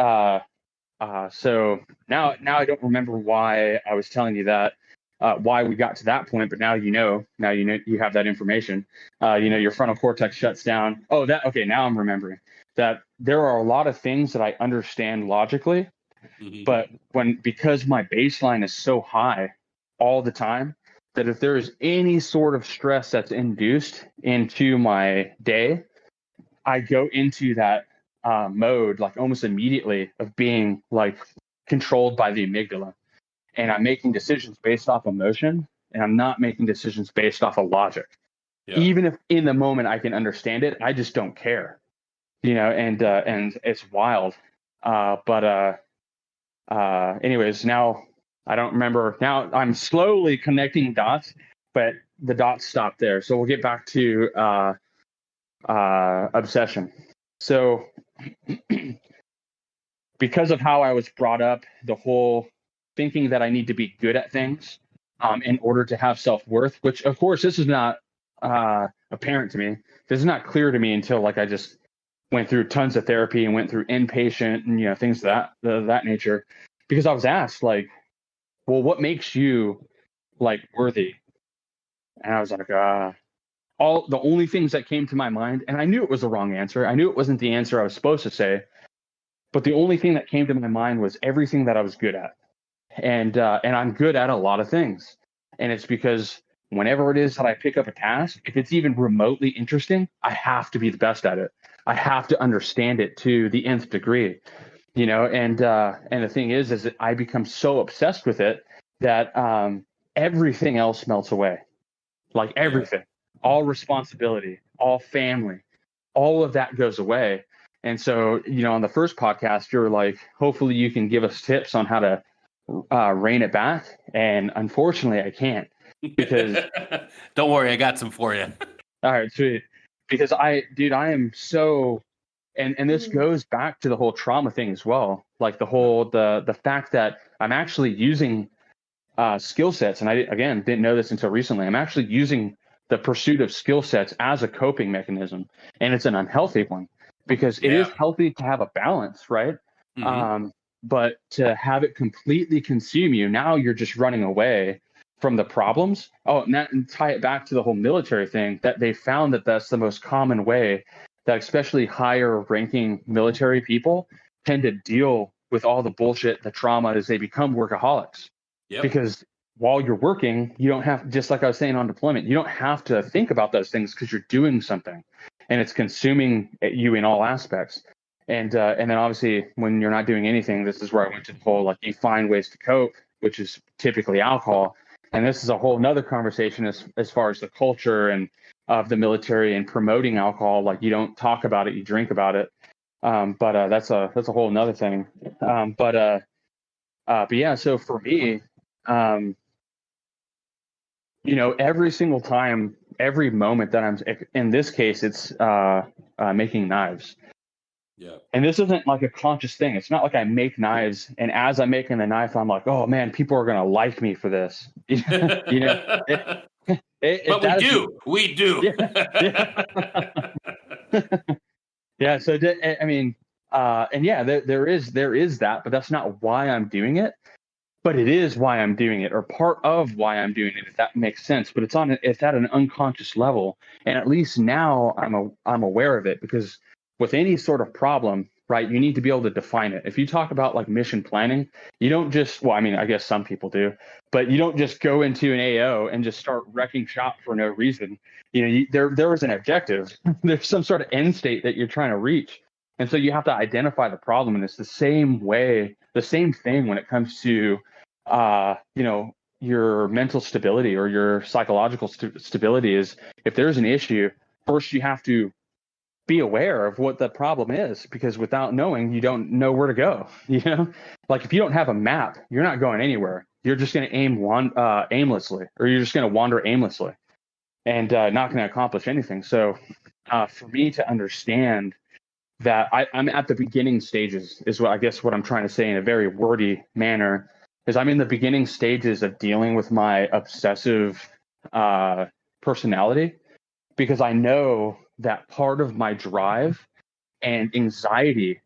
so now I don't remember why I was telling you that, why we got to that point, but now you know you have that information. Your frontal cortex shuts down. Okay, now I'm remembering that there are a lot of things that I understand logically, but because my baseline is so high all the time, that if there is any sort of stress that's induced into my day, I go into that mode like almost immediately of being like controlled by the amygdala, and I'm making decisions based off emotion, and I'm not making decisions based off of logic. Even if in the moment I can understand it, I just don't care, and it's wild. Anyways, now I don't remember. Now I'm slowly connecting dots, but the dots stop there. So we'll get back to obsession. So because of how I was brought up, the whole thinking that I need to be good at things in order to have self-worth, which of course this is not apparent to me. This is not clear to me until like I just went through tons of therapy and went through inpatient and things of that nature, because I was asked like, well, what makes you like worthy? And I was like, the only things that came to my mind, and I knew it was the wrong answer. I knew it wasn't the answer I was supposed to say, but the only thing that came to my mind was everything that I was good at. And I'm good at a lot of things. And it's because whenever it is that I pick up a task, if it's even remotely interesting, I have to be the best at it. I have to understand it to the nth degree, and the thing is that I become so obsessed with it that everything else melts away. Like everything, all responsibility, all family, all of that goes away. And so, on the first podcast, you're like, hopefully you can give us tips on how to rein it back. And unfortunately, I can't, because don't worry, I got some for you. All right, sweet. Because I am so, and this goes back to the whole trauma thing as well. Like the fact that I'm actually using skill sets, and I again didn't know this until recently. I'm actually using the pursuit of skill sets as a coping mechanism, and it's an unhealthy one, because it is healthy to have a balance, right? But to have it completely consume you, now you're just running away from the problems. And tie it back to the whole military thing, that they found that that's the most common way that especially higher ranking military people tend to deal with all the bullshit, the trauma, as they become workaholics. Because while you're working, you don't have, just like I was saying on deployment, you don't have to think about those things because you're doing something and it's consuming you in all aspects. And then obviously when you're not doing anything, this is where I went to the whole, like, you find ways to cope, which is typically alcohol. And this is a whole nother conversation as far as the culture and of the military and promoting alcohol. Like, you don't talk about it, you drink about it. But that's a whole nother thing. But yeah, so for me, every single time, every moment that I'm in this case, it's making knives. Yeah. And this isn't like a conscious thing. It's not like I make knives, and as I'm making the knife, I'm like, oh man, people are gonna like me for this. But we do. Yeah. Yeah. So I mean, and yeah, there is that, but that's not why I'm doing it. But it is why I'm doing it, or part of why I'm doing it, if that makes sense. But it's at an unconscious level, and at least now I'm aware of it, because with any sort of problem, right, you need to be able to define it. If you talk about like mission planning, you don't just, well, I mean, I guess some people do, but you don't just go into an AO and just start wrecking shop for no reason. There is an objective. There's some sort of end state that you're trying to reach. And so you have to identify the problem. And it's the same thing when it comes to, your mental stability or your psychological stability. Is if there's an issue, first you have to be aware of what the problem is, because without knowing, you don't know where to go. Like if you don't have a map, you're not going anywhere. You're just going to aimlessly, or you're just going to wander aimlessly and not going to accomplish anything. So for me to understand that I'm at the beginning stages is what I'm trying to say in a very wordy manner, is I'm in the beginning stages of dealing with my obsessive personality, because I know that part of my drive and anxiety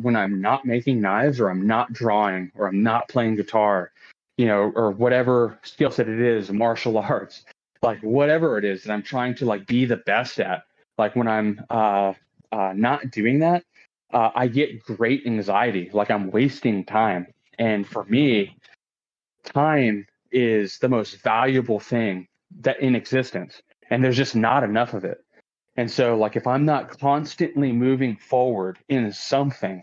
when I'm not making knives, or I'm not drawing, or I'm not playing guitar, or whatever skill set it is, martial arts, like whatever it is that I'm trying to like be the best at. Like when I'm not doing that, I get great anxiety, like I'm wasting time. And for me, time is the most valuable thing that in existence, and there's just not enough of it. And so like if I'm not constantly moving forward in something,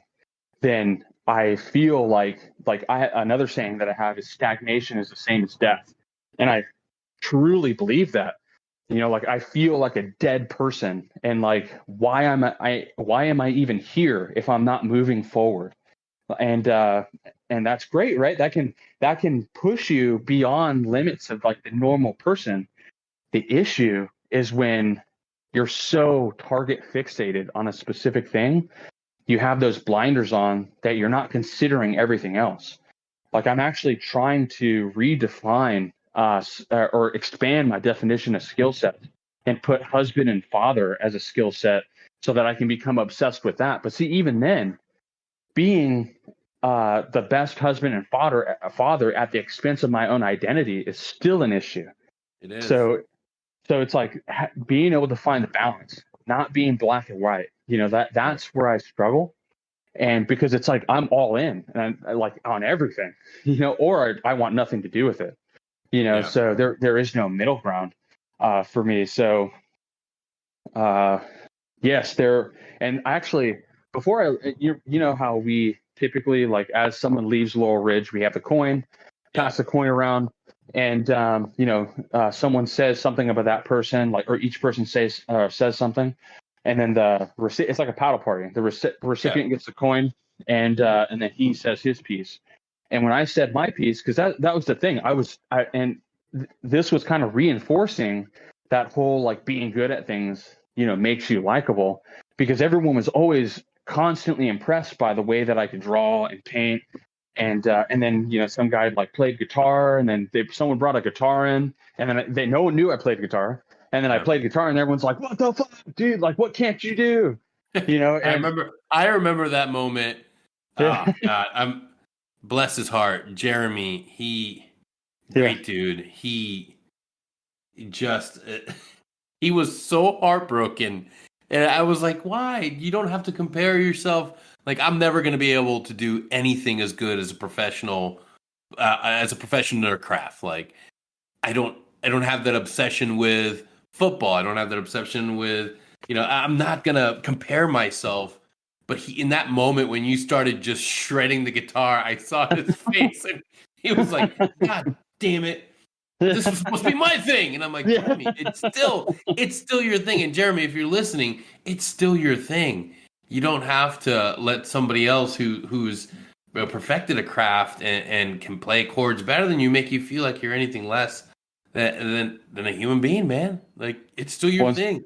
then I feel like another saying that I have is stagnation is the same as death. And I truly believe that. Like I feel like a dead person, and like why am I even here if I'm not moving forward? And that's great, right? That can push you beyond limits of like the normal person. The issue is when you're so target fixated on a specific thing, you have those blinders on that you're not considering everything else. Like I'm actually trying to redefine or expand my definition of skill set, and put husband and father as a skill set, so that I can become obsessed with that. But see, even then, being the best husband and father at the expense of my own identity is still an issue. It is. So it's like being able to find the balance, not being black and white. That's where I struggle. And because it's like I'm all in, and I'm like on everything, or I want nothing to do with it. Yeah. So there is no middle ground for me. So yes, there. And actually, before you know how we typically, like, as someone leaves Laurel Ridge, we have the coin, pass the coin around, and someone says something about that person, like, or each person says something, and then it's like a paddle party. The recipient gets the coin, and then he says his piece. And when I said my piece, because that was the thing, this was kind of reinforcing that whole like being good at things, makes you likable, because everyone was always constantly impressed by the way that I could draw and paint. And then some guy like played guitar, and then someone brought a guitar in, and then no one knew I played guitar, and then I played guitar, and everyone's like, "What the fuck, dude? Like, what can't you do?" And I remember that moment. Oh God, bless his heart, Jeremy. Great dude. He just he was so heartbroken, and I was like, "Why? You don't have to compare yourself. Like, I'm never going to be able to do anything as good as a professional in their craft. Like, I don't have that obsession with football. I don't have that obsession with, I'm not going to compare myself But in that moment when you started just shredding the guitar, I saw his face and he was like, God damn it. This was supposed to be my thing. And I'm like, Jeremy, it's still your thing. And Jeremy, if you're listening, it's still your thing. You don't have to let somebody else who's perfected a craft and can play chords better than you make you feel like you're anything less than a human being, man. Like, it's still your thing.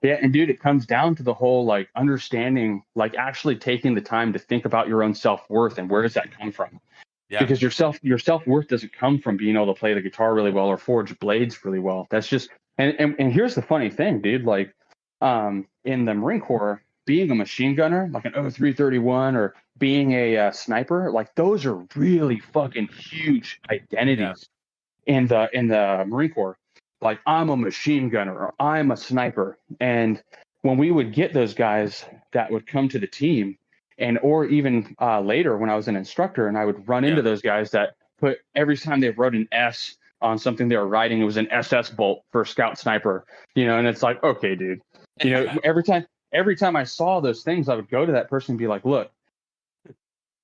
Yeah, and dude, it comes down to the whole like understanding, like actually taking the time to think about your own self-worth and where does that come from? Yeah. Because your self-worth doesn't come from being able to play the guitar really well or forge blades really well. That's just and here's the funny thing, dude, like in the Marine Corps, being a machine gunner, like an 0331 or being a sniper, like those are really fucking huge identities in the Marine Corps. Like, I'm a machine gunner or I'm a sniper. And when we would get those guys that would come to the team, and or even later when I was an instructor, and I would run into those guys that put every time they wrote an S on something they were writing, it was an SS bolt for scout sniper, and it's like, okay, dude, every time I saw those things, I would go to that person and be like, look,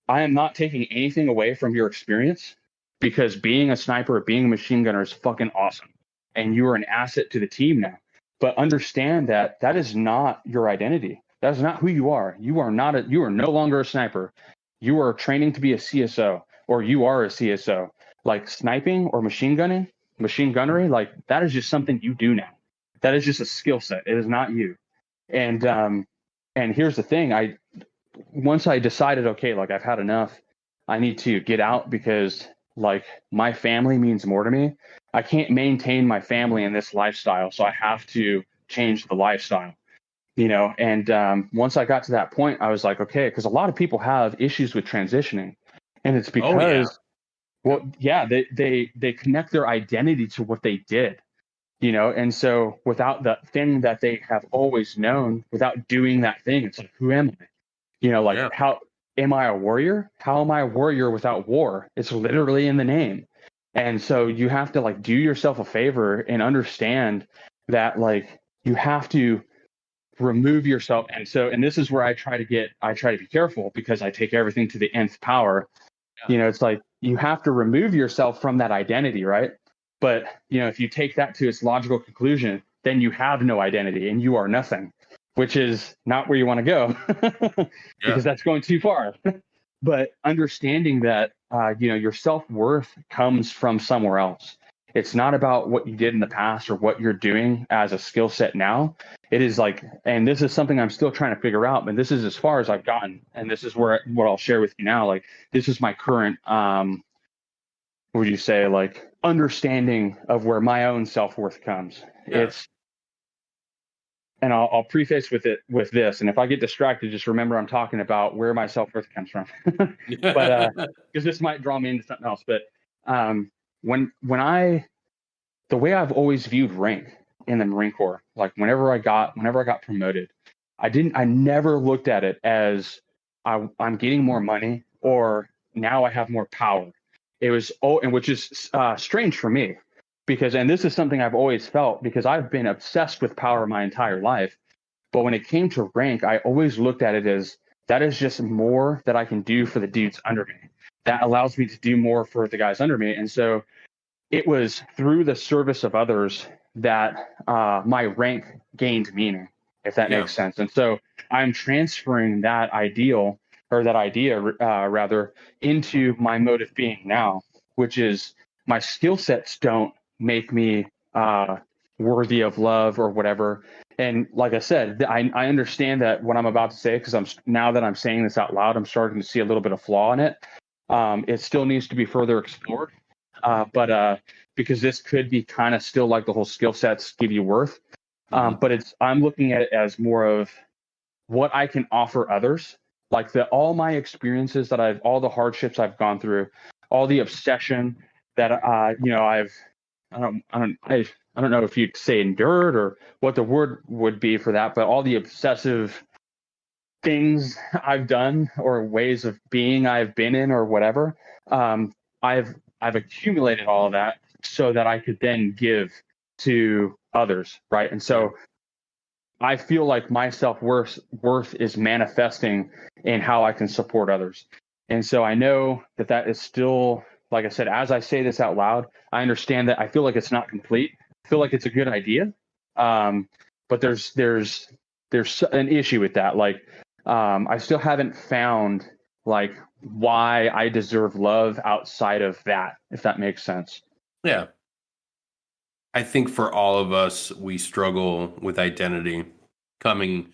I am not taking anything away from your experience, because being a sniper, being a machine gunner is fucking awesome. And you are an asset to the team now. But understand that that is not your identity. That is not who you are. You are no longer a sniper. You are training to be a CSO, or you are a CSO. Like sniping or machine gunnery, like that is just something you do now. That is just a skill set. It is not you. And here's the thing. Once I decided, okay, like I've had enough, I need to get out because like my family means more to me. I can't maintain my family in this lifestyle, so I have to change the lifestyle, and once I got to that point, I was like, okay, because a lot of people have issues with transitioning, and it's because they connect their identity to what they did, and so without the thing that they have always known, without doing that thing, it's like, who am I? How am I a warrior? How am I a warrior without war? It's literally in the name. And so you have to like do yourself a favor and understand that like you have to remove yourself. And this is where I try to be careful, because I take everything to the nth power. It's like you have to remove yourself from that identity, right? But if you take that to its logical conclusion, then you have no identity and you are nothing, which is not where you want to go because that's going too far. But understanding that, your self-worth comes from somewhere else. It's not about what you did in the past or what you're doing as a skill set now. It is like, and this is something I'm still trying to figure out, but this is as far as I've gotten. And this is what I'll share with you now. Like, this is my current, what would you say, like understanding of where my own self-worth comes. And I'll preface with this, and if I get distracted, just remember I'm talking about where my self-worth comes from. But because this might draw me into something else. But the way I've always viewed rank in the Marine Corps, like whenever I got promoted, I never looked at it as I'm getting more money or now I have more power. It was and which is strange for me. And this is something I've always felt, because I've been obsessed with power my entire life. But when it came to rank, I always looked at it as that is just more that I can do for the dudes under me. That allows me to do more for the guys under me. And so it was through the service of others that my rank gained meaning, if that makes sense. And so I'm transferring that idea rather into my mode of being now, which is my skill sets don't make me worthy of love or whatever. And like I said, I understand that what I'm about to say, because now that I'm saying this out loud, I'm starting to see a little bit of flaw in it. It still needs to be further explored, but because this could be kind of still like the whole skill sets give you worth. But I'm looking at it as more of what I can offer others, like all my experiences all the hardships I've gone through, all the obsession that I don't know if you'd say endured or what the word would be for that, but all the obsessive things I've done or ways of being I've been in or whatever, I've accumulated all of that so that I could then give to others, right? And so I feel like my self-worth is manifesting in how I can support others. And so I know that is still, like I said, as I say this out loud, I understand that I feel like it's not complete. I feel like it's a good idea. But there's an issue with that. Like, I still haven't found like why I deserve love outside of that, if that makes sense. Yeah. I think for all of us, we struggle with identity coming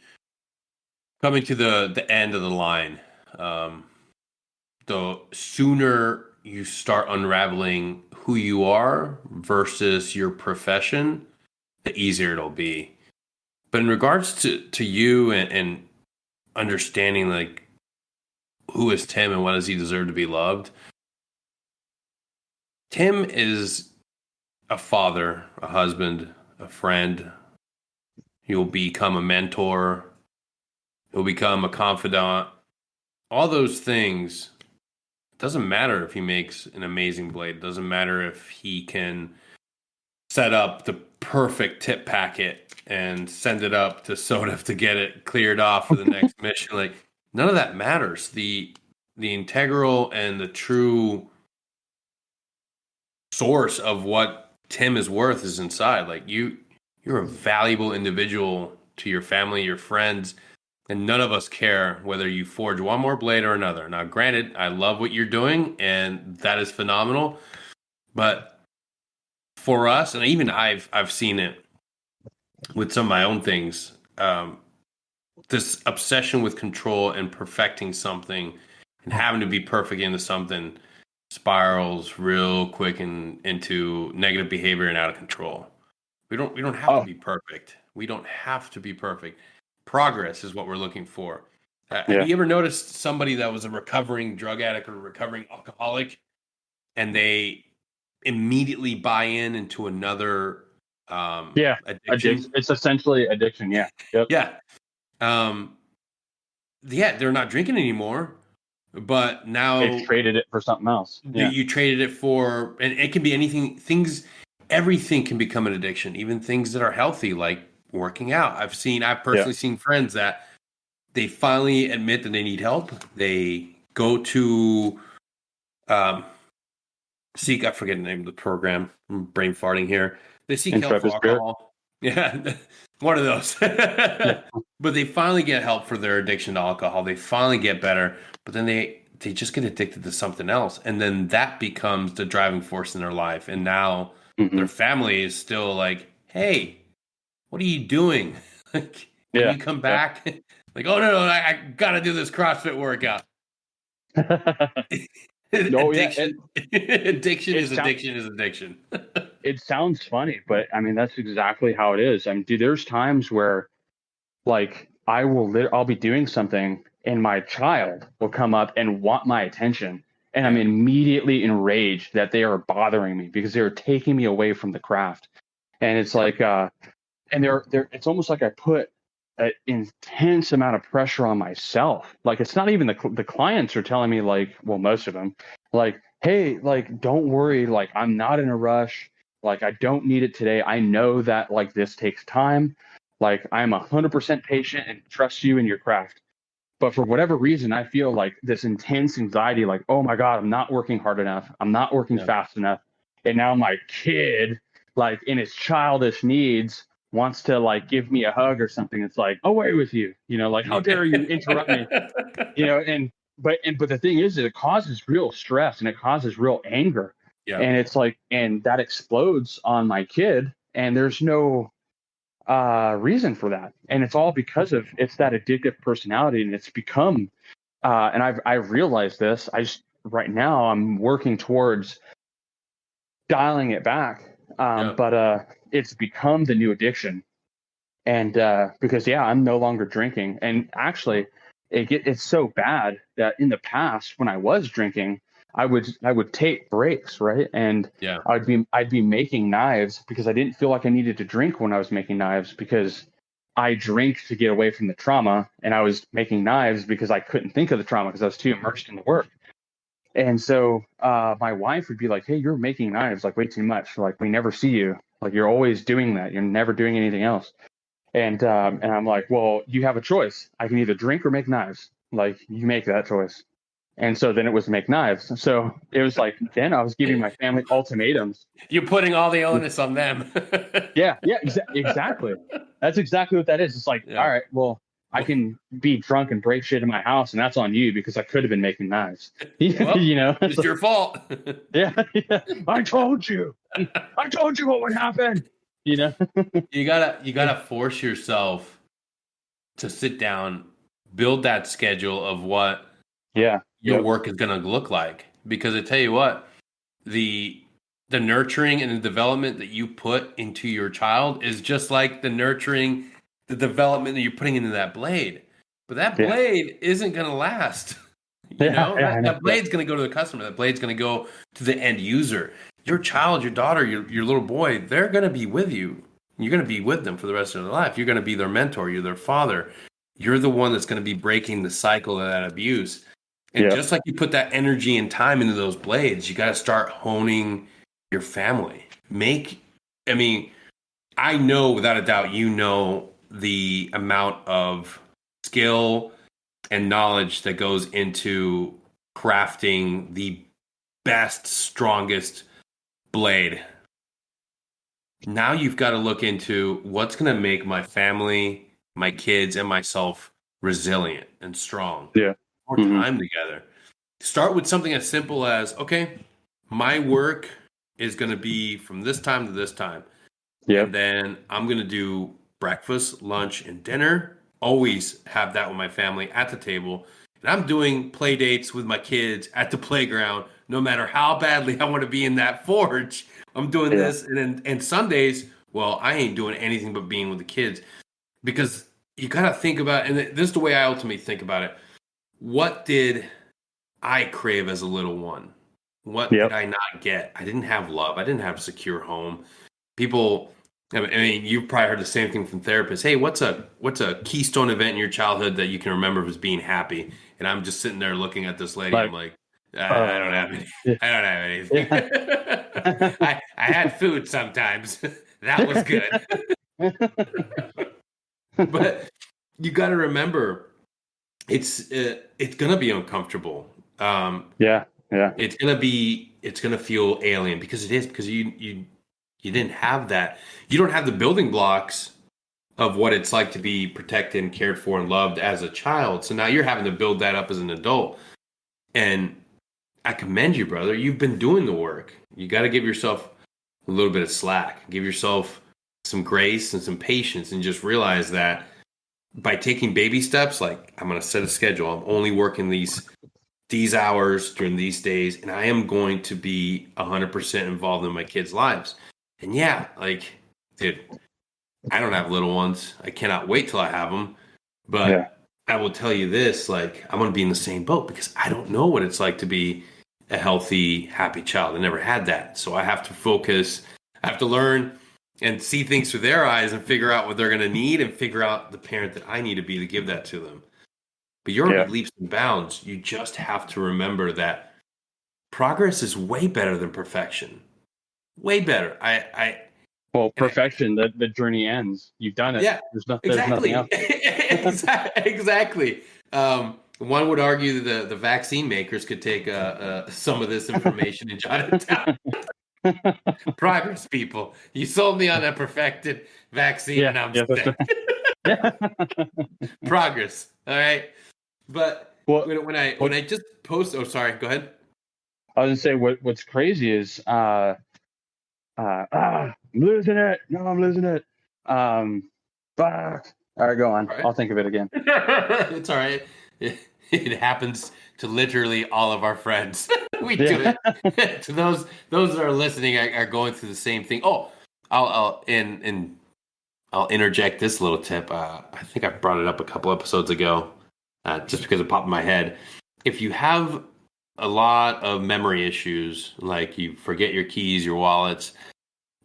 to the end of the line. The sooner you start unraveling who you are versus your profession, the easier it'll be. But in regards to you and understanding like who is Tim and what does he deserve to be loved, Tim is a father, a husband, a friend. He'll become a mentor. He'll become a confidant. All those things. It doesn't matter if he makes an amazing blade. It doesn't matter if he can set up the perfect tip packet and send it up to SODIF to get it cleared off for the next mission. Like, none of that matters. The integral and the true source of what Tim is worth is inside. Like, you're a valuable individual to your family, your friends, and none of us care whether you forge one more blade or another. Now, granted, I love what you're doing, and that is phenomenal. But for us, and even I've seen it with some of my own things, this obsession with control and perfecting something and having to be perfect into something spirals real quick into negative behavior and out of control. We don't have to be perfect. We don't have to be perfect. Progress is what we're looking for. Have you ever noticed somebody that was a recovering drug addict or a recovering alcoholic, and they immediately buy into another addiction? It's essentially addiction. Yeah. Yep. Yeah. They're not drinking anymore, but now they've traded it for something else. Yeah. You traded it for, and it can be anything. Everything can become an addiction, even things that are healthy, like working out. I've personally seen friends that they finally admit that they need help. They go to seek, I forget the name of the program. I'm brain farting here. They seek help for alcohol. Yeah, one of those. But they finally get help for their addiction to alcohol. They finally get better, but then they just get addicted to something else. And then that becomes the driving force in their life. And now their family is still like, hey, what are you doing? Can you come back? Like, oh, no, I got to do this CrossFit workout. Addiction is addiction. It sounds funny, but I mean, that's exactly how it is. I mean, dude, there's times where like I'll be doing something and my child will come up and want my attention. And I'm immediately enraged that they are bothering me because they're taking me away from the craft. And it's like, and it's almost like I put an intense amount of pressure on myself. Like, it's not even the clients are telling me, like, well, most of them, like, hey, like, don't worry. Like, I'm not in a rush. Like, I don't need it today. I know that like this takes time. Like, I'm 100% patient and trust you in your craft. But for whatever reason, I feel like this intense anxiety, like, oh my God, I'm not working hard enough. I'm not working fast enough. And now my kid, like in his childish needs, wants to like give me a hug or something. It's like, away with you, like, how dare you interrupt me, but the thing is that it causes real stress and it causes real anger. Yeah. And it's like, and that explodes on my kid, and there's no reason for that. And it's all because of it's that addictive personality, and it's become and I've realized this. Right now I'm working towards dialing it back. But it's become the new addiction. And because I'm no longer drinking. And actually it's so bad that in the past when I was drinking, I would take breaks, right? And I'd be making knives because I didn't feel like I needed to drink when I was making knives, because I drank to get away from the trauma, and I was making knives because I couldn't think of the trauma because I was too immersed in the work. And so my wife would be like, hey, you're making knives like way too much. Like, we never see you. Like, you're always doing that. You're never doing anything else. And I'm like, well, you have a choice. I can either drink or make knives. Like, you make that choice. And so then it was make knives. So it was like, then I was giving my family ultimatums. You're putting all the onus on them. Yeah, exactly. That's exactly what that is. It's like, Yeah. all right, well, I can be drunk and break shit in my house, and that's on you because I could have been making knives. Well, You know, it's your fault. yeah. I told you. I told you what would happen. You know. You gotta force yourself to sit down, build that schedule of what Yeah. your work is gonna look like. Because I tell you what, the nurturing and the development that you put into your child is just like the nurturing, the development that you're putting into that blade. But that blade isn't going to last. You know, that blade's going to go to the customer. That blade's going to go to the end user. Your child, your daughter, your little boy, they're going to be with you. You're going to be with them for the rest of their life. You're going to be their mentor. You're their father. You're the one that's going to be breaking the cycle of that abuse. And just like you put that energy and time into those blades, you got to start honing your family. I know without a doubt, you know the amount of skill and knowledge that goes into crafting the best, strongest blade. Now you've got to look into what's going to make my family, my kids, and myself resilient and strong. Yeah. More time together. Start with something as simple as, okay, my work is going to be from this time to this time. Yeah. And then I'm going to do breakfast, lunch, and dinner. Always have that with my family at the table. And I'm doing play dates with my kids at the playground, no matter how badly I want to be in that forge. I'm doing this. And Sundays, well, I ain't doing anything but being with the kids. Because you got to think about, and this is the way I ultimately think about it. What did I crave as a little one? What did I not get? I didn't have love. I didn't have a secure home. People, I mean, you've probably heard the same thing from therapists. Hey, what's a keystone event in your childhood that you can remember as being happy? And I'm just sitting there looking at this lady. I'm like, I don't have any. I don't have anything. I had food sometimes. That was good. But you got to remember, it's gonna be uncomfortable. It's gonna feel alien because it is, because you didn't have that. You don't have the building blocks of what it's like to be protected and cared for and loved as a child. So now you're having to build that up as an adult. And I commend you, brother. You've been doing the work. You got to give yourself a little bit of slack. Give yourself some grace and some patience, and just realize that by taking baby steps, like, I'm going to set a schedule. I'm only working these hours during these days, and I am going to be 100% involved in my kids' lives. And yeah, like, dude, I don't have little ones. I cannot wait till I have them. But I will tell you this, like, I'm going to be in the same boat because I don't know what it's like to be a healthy, happy child. I never had that. So I have to focus. I have to learn and see things through their eyes and figure out what they're going to need and figure out the parent that I need to be to give that to them. But you're on leaps and bounds. You just have to remember that progress is way better than perfection. Way better. Perfection, the journey ends. You've done it. Yeah, there's nothing else. Exactly. One would argue that the vaccine makers could take some of this information and jot it down. Progress, people. You sold me on a perfected vaccine, and I'm sick. Progress. All right. But when I just post, oh, sorry, go ahead. I was gonna say what's crazy is I'm losing it. No, I'm losing it. Fuck. All right, go on. Right. I'll think of it again. It's all right. It happens to literally all of our friends. We do it. To those that are listening are going through the same thing. Oh, I'll interject this little tip. I think I brought it up a couple episodes ago, just because it popped in my head. If you have a lot of memory issues, like you forget your keys, your wallets,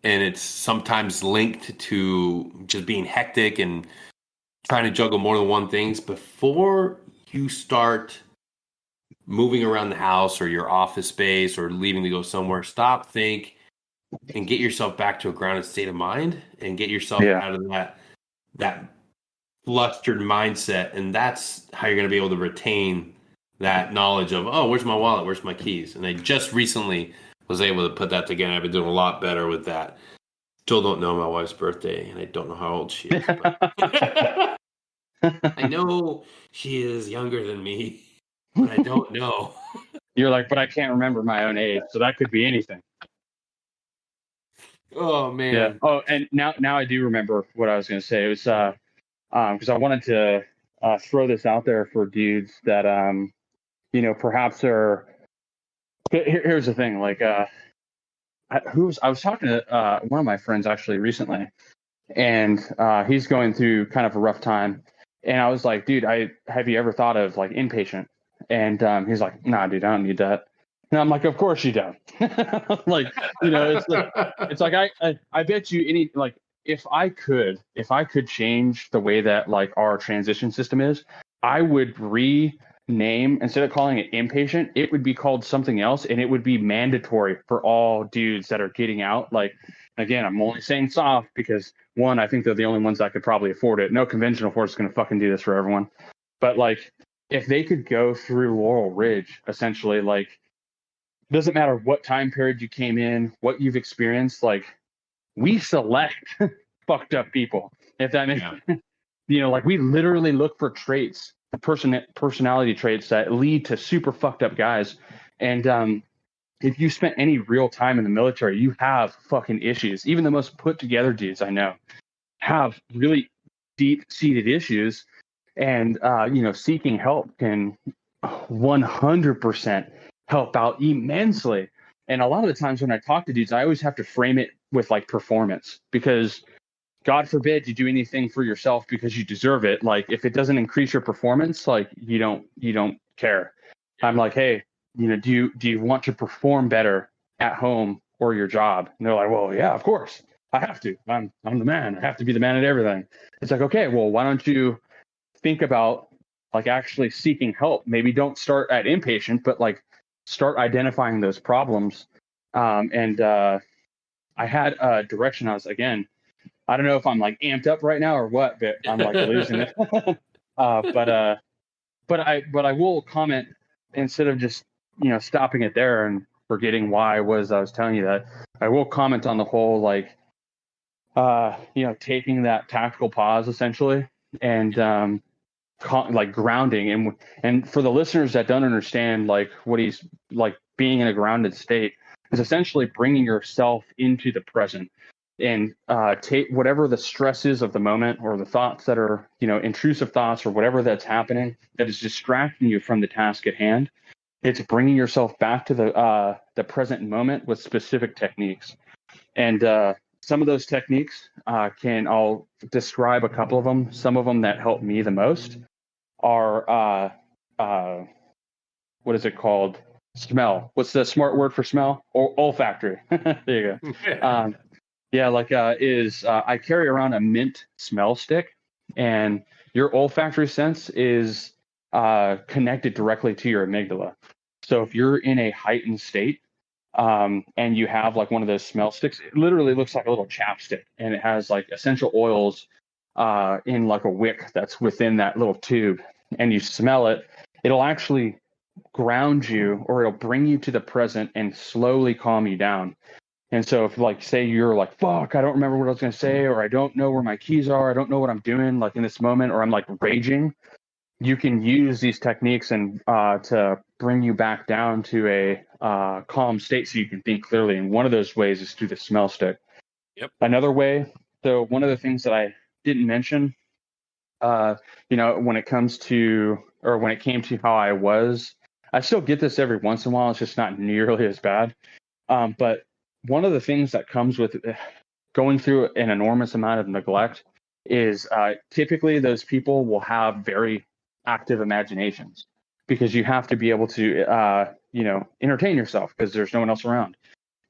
and it's sometimes linked to just being hectic and trying to juggle more than one things, before you start moving around the house or your office space or leaving to go somewhere, stop, think, and get yourself back to a grounded state of mind and get yourself out of that flustered mindset, and that's how you're going to be able to retain that knowledge of, oh, where's my wallet, where's my keys. And I just recently was able to put that together. I've been doing a lot better with that. Still don't know my wife's birthday, and I don't know how old she is, but I know she is younger than me, but I don't know. You're like, but I can't remember my own age, so that could be anything. Oh Yeah. man. Oh, and now I do remember what I was going to say. It was because I wanted to throw this out there for dudes that perhaps are. Here's the thing, like I was talking to one of my friends actually recently, and he's going through kind of a rough time, and I was like, dude, have you ever thought of like inpatient? And he's like, nah, dude, I don't need that. And I'm like, of course you don't. Like, it's like I bet you like if I could change the way that like our transition system is, I would rename, instead of calling it inpatient, it would be called something else, and it would be mandatory for all dudes that are getting out. Like, again, I'm only saying soft because one, I think they're the only ones that could probably afford it. No conventional force is going to fucking do this for everyone. But like, if they could go through Laurel Ridge, essentially, like, doesn't matter what time period you came in, what you've experienced, like, we select fucked up people. If that makes like, we literally look for traits, personality traits that lead to super fucked up guys. And if you spent any real time in the military, you have fucking issues. Even the most put together dudes I know have really deep seated issues. And, seeking help can 100% help out immensely. And a lot of the times when I talk to dudes, I always have to frame it with like performance, because God forbid you do anything for yourself because you deserve it. Like, if it doesn't increase your performance, like, you don't care. I'm like, hey, do you want to perform better at home or your job? And they're like, well, yeah, of course I have to. I'm the man. I have to be the man at everything. It's like, okay, well, why don't you think about like actually seeking help? Maybe don't start at inpatient, but like start identifying those problems. And I had a direction. I don't know if I'm like amped up right now or what, but I'm like losing it. But I will comment, instead of just stopping it there and forgetting why I was telling you that. I will comment on the whole, like taking that tactical pause essentially, and like grounding. And for the listeners that don't understand, like, what he's like, being in a grounded state is essentially bringing yourself into the present, and take whatever the stress is of the moment, or the thoughts that are intrusive thoughts, or whatever that's happening that is distracting you from the task at hand. It's bringing yourself back to the present moment with specific techniques. And some of those techniques I'll describe a couple of them. Some of them that help me the most are what is it called? Smell. What's the smart word for smell? Olfactory. There you go. I carry around a mint smell stick, and your olfactory sense is connected directly to your amygdala. So if you're in a heightened state, and you have like one of those smell sticks, it literally looks like a little chapstick, and it has like essential oils in like a wick that's within that little tube, and you smell it, it'll actually ground you, or it'll bring you to the present and slowly calm you down. And so if, like, say you're like, fuck, I don't remember what I was going to say, or I don't know where my keys are, I don't know what I'm doing like in this moment, or I'm like raging, you can use these techniques and to bring you back down to a calm state so you can think clearly. And one of those ways is through the smell stick. Yep. Another way, so one of the things that I didn't mention, when it came to how I still get this every once in a while. It's just not nearly as bad. But one of the things that comes with going through an enormous amount of neglect is typically those people will have very active imaginations, because you have to be able to, entertain yourself because there's no one else around.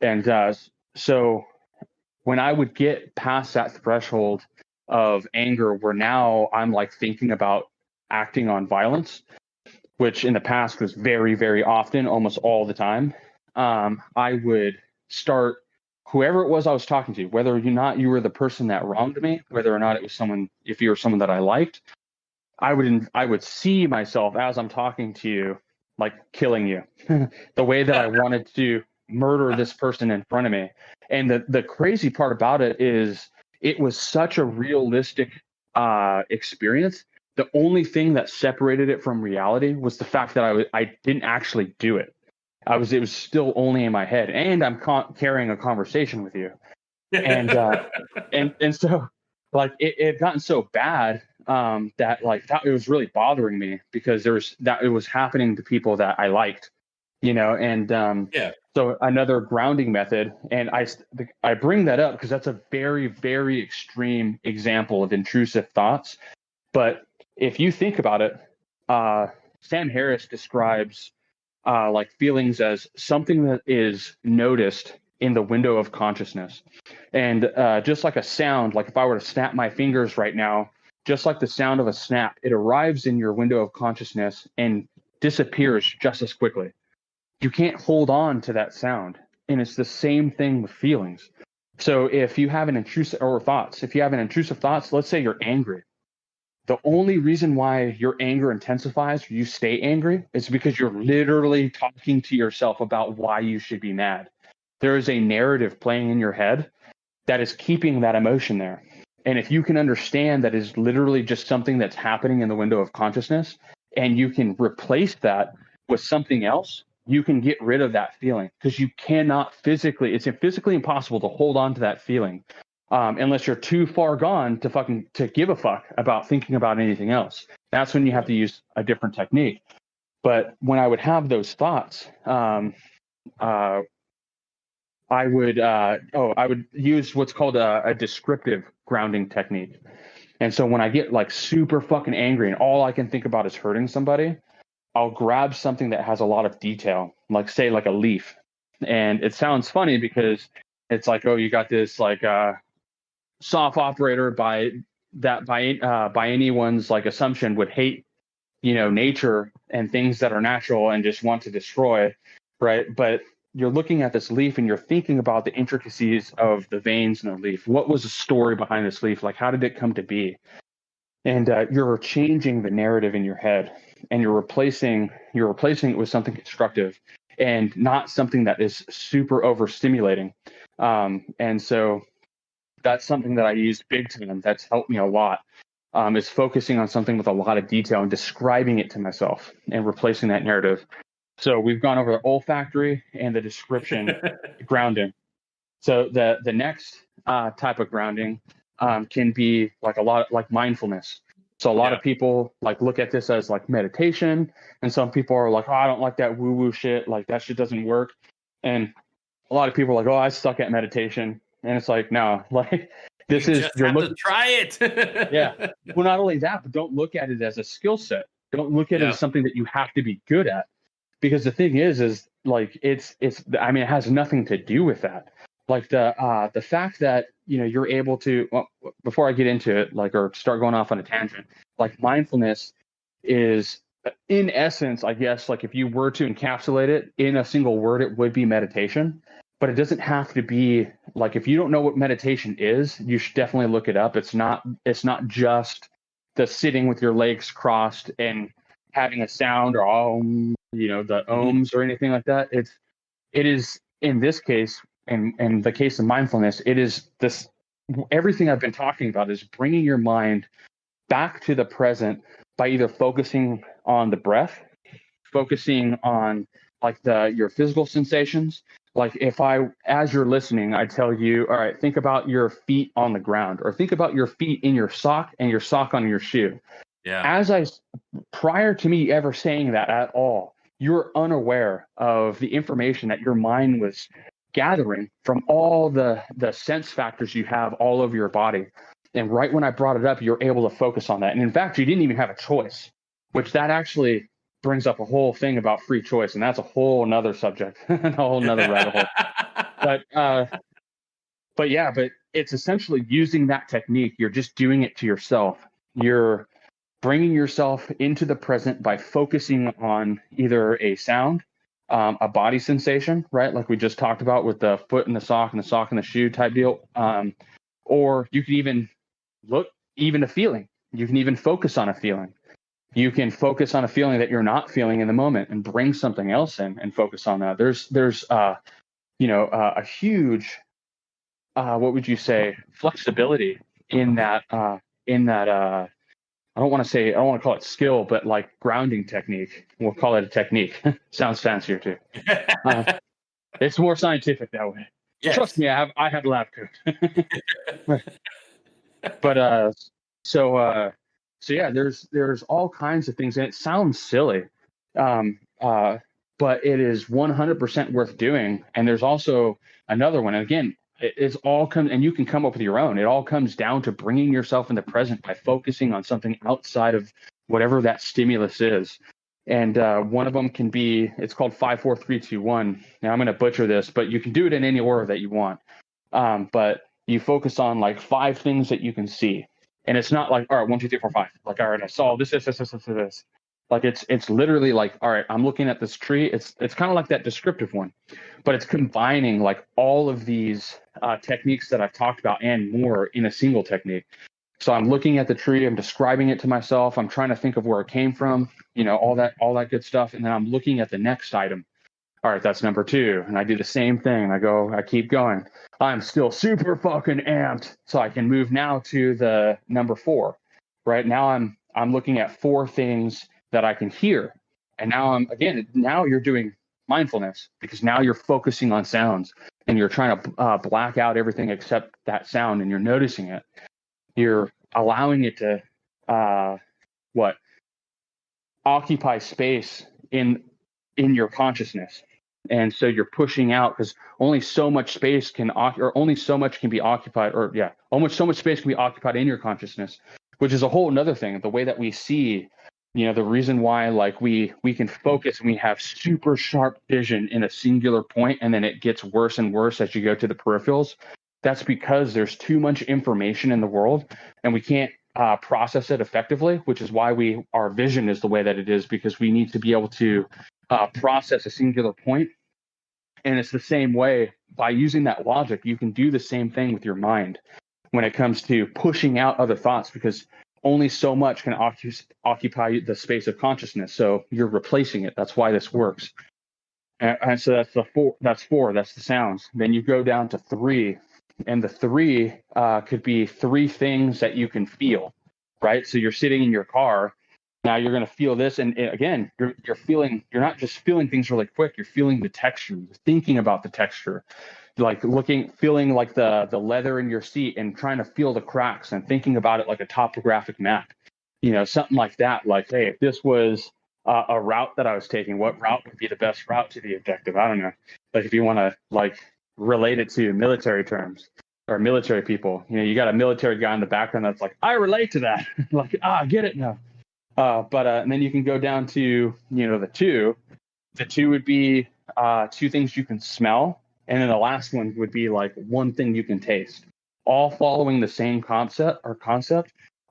And so when I would get past that threshold of anger, where now I'm like thinking about acting on violence, which in the past was very, very often, almost all the time, I would start whoever it was I was talking to, whether or not you were the person that wronged me, whether or not it was someone, if you were someone that I liked, I would see myself as I'm talking to you, like killing you, the way that I wanted to murder this person in front of me. And the crazy part about it is it was such a realistic experience. The only thing that separated it from reality was the fact that I didn't actually do it. It was still only in my head, and I'm carrying a conversation with you. And and so like it had gotten so bad that like that it was really bothering me, because it was happening to people that I liked, and so another grounding method. And I bring that up because that's a very, very extreme example of intrusive thoughts. But if you think about it, Sam Harris describes like feelings as something that is noticed in the window of consciousness. And just like a sound, like if I were to snap my fingers right now, just like the sound of a snap, it arrives in your window of consciousness and disappears just as quickly. You can't hold on to that sound. And it's the same thing with feelings. So if you have an intrusive thoughts, let's say you're angry. The only reason why your anger intensifies, or you stay angry, is because you're literally talking to yourself about why you should be mad. There is a narrative playing in your head that is keeping that emotion there. And if you can understand that is literally just something that's happening in the window of consciousness, and you can replace that with something else, you can get rid of that feeling, because you cannot it's physically impossible to hold on to that feeling. Unless you're too far gone to give a fuck about thinking about anything else. That's when you have to use a different technique. But when I would have those thoughts, I would use what's called a descriptive grounding technique. And so when I get like super fucking angry and all I can think about is hurting somebody, I'll grab something that has a lot of detail, like say like a leaf. And it sounds funny because it's like, oh, you got this like soft operator by anyone's like assumption would hate, nature and things that are natural and just want to destroy, right? But you're looking at this leaf and you're thinking about the intricacies of the veins in the leaf. What was the story behind this leaf? Like, how did it come to be? And you're changing the narrative in your head, and you're replacing it with something constructive and not something that is super overstimulating. And so that's something that I use big time. That's helped me a lot. Is focusing on something with a lot of detail and describing it to myself and replacing that narrative. So we've gone over the olfactory and the description grounding. So the next type of grounding can be like a lot like mindfulness. So a lot of people like look at this as like meditation, and some people are like, oh, I don't like that woo woo shit. Like that shit doesn't work. And a lot of people are like, oh, I suck at meditation. And it's like, no, like this is you're looking to try it. Yeah. Well, not only that, but don't look at it as a skill set. Don't look at it as something that you have to be good at. Because the thing is like it's I mean, it has nothing to do with that. Like the fact that you're able to, well, before I get into it, like, or start going off on a tangent, like mindfulness is in essence, I guess, like if you were to encapsulate it in a single word, it would be meditation. But it doesn't have to be like, if you don't know what meditation is, you should definitely look it up. It's not just the sitting with your legs crossed and having a sound or the ohms or anything like that. It is in this case, in the case of mindfulness, it is this, everything I've been talking about is bringing your mind back to the present by either focusing on the breath, focusing on like your physical sensations. Like as you're listening, I tell you, all right, think about your feet on the ground, or think about your feet in your sock and your sock on your shoe. Yeah. Prior to me ever saying that at all, you're unaware of the information that your mind was gathering from all the sense factors you have all over your body. And right when I brought it up, you're able to focus on that. And in fact, you didn't even have a choice, which that actually brings up a whole thing about free choice. And that's a whole nother subject, a whole nother rabbit hole. But it's essentially using that technique. You're just doing it to yourself. You're bringing yourself into the present by focusing on either a sound, a body sensation, right? Like we just talked about with the foot in the sock and the sock in the shoe type deal. Or you can even even a feeling. You can even focus on a feeling. You can focus on a feeling that you're not feeling in the moment and bring something else in and focus on that. There's a huge, what would you say, flexibility in that, I don't want to call it skill, but like grounding technique. We'll call it a technique. Sounds fancier too. It's more scientific that way. Yes. Trust me, I have lab coat. But so yeah, there's all kinds of things, and it sounds silly, but it is 100% worth doing. And there's also another one. And again, it's all and you can come up with your own. It all comes down to bringing yourself in the present by focusing on something outside of whatever that stimulus is. And one of them can be, it's called 5, 4, 3, 2, 1. Now I'm going to butcher this, but you can do it in any order that you want. But you focus on like 5 things that you can see. And it's not like, all right, 1, 2, 3, 4, 5. Like, all right, I saw this. Like it's literally like, all right, I'm looking at this tree. It's kind of like that descriptive one, but it's combining like all of these techniques that I've talked about and more in a single technique. So I'm looking at the tree, I'm describing it to myself, I'm trying to think of where it came from, all that good stuff. And then I'm looking at the next item. All right, that's number 2. And I do the same thing. I keep going. I'm still super fucking amped. So I can move now to the number 4. Right now I'm looking at 4 things that I can hear. And now you're doing mindfulness, because now you're focusing on sounds and you're trying to black out everything except that sound, and you're noticing it. You're allowing it to occupy space in your consciousness. And so you're pushing out, because only so much space can be occupied in your consciousness, which is a whole another thing. The way that we see, the reason why like we can focus and we have super sharp vision in a singular point, and then it gets worse and worse as you go to the peripherals. That's because there's too much information in the world and we can't process it effectively, which is why our vision is the way that it is, because we need to be able to process a singular point. And it's the same way, by using that logic, you can do the same thing with your mind when it comes to pushing out other thoughts, because only so much can occupy the space of consciousness. So you're replacing it. That's why this works. And so that's the 4. That's 4. That's the sounds. Then you go down to 3. And the 3 could be 3 things that you can feel, right? So you're sitting in your car. Now you're going to feel this. And again, you're not just feeling things really quick. You're feeling the texture. You're thinking about the texture, like feeling like the leather in your seat and trying to feel the cracks and thinking about it like a topographic map, something like that. Like, hey, if this was a route that I was taking, what route would be the best route to the objective? I don't know. Like if you want to relate it to military terms or military people, you got a military guy in the background that's like, I relate to that. Like, I get it now. But and then you can go down to, the 2. The 2 would be 2 things you can smell. And then the last one would be like 1 thing you can taste, all following the same concept,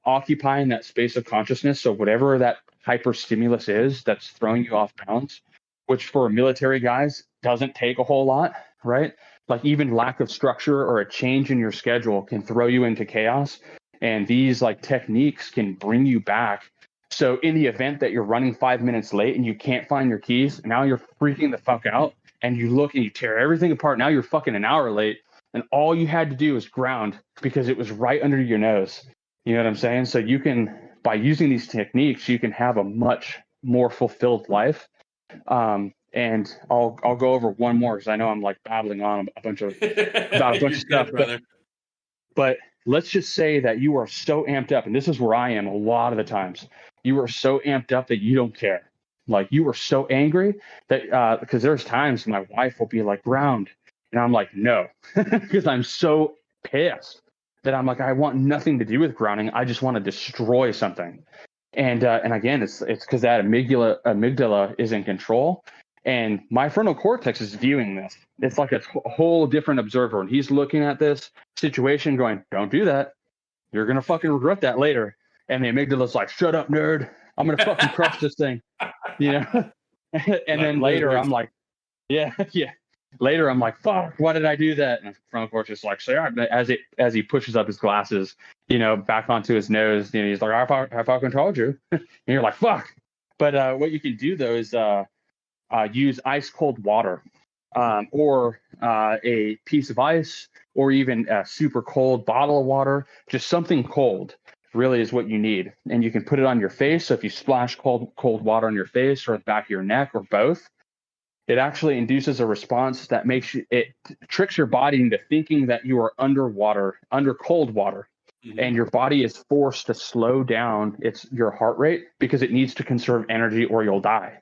occupying that space of consciousness. So whatever that hyper stimulus is that's throwing you off balance, which for military guys doesn't take a whole lot, right? Like even lack of structure or a change in your schedule can throw you into chaos. And these techniques can bring you back. So in the event that you're running 5 minutes late and you can't find your keys, now you're freaking the fuck out and you look and you tear everything apart. Now you're fucking an hour late and all you had to do was ground because it was right under your nose. You know what I'm saying? So you can, by using these techniques, you can have a much more fulfilled life. And I'll go over one more because I know I'm babbling on about a bunch of stuff. But let's just say that you are so amped up, and this is where I am a lot of the times. You are so amped up that you don't care. Like you are so angry that because there's times my wife will be like, ground, and I'm like, no, because I'm so pissed that I'm like, I want nothing to do with grounding. I just want to destroy something. And again, it's because that amygdala is in control. And my frontal cortex is viewing this. It's like a whole different observer. And he's looking at this situation going, don't do that. You're going to fucking regret that later. And the amygdala's like, shut up, nerd. I'm going to fucking crush this thing. And then later I'm like, Yeah, yeah. Later, I'm like, fuck, why did I do that? And from course, just like, so as he pushes up his glasses, back onto his nose, he's like, I fucking told you. And you're like, fuck. But what you can do though is use ice cold water, or a piece of ice, or even a super cold bottle of water. Just something cold really is what you need, and you can put it on your face. So if you splash cold water on your face or the back of your neck or both, it actually induces a response that it tricks your body into thinking that you are underwater, under cold water. Mm-hmm. And your body is forced to slow down your heart rate because it needs to conserve energy or you'll die.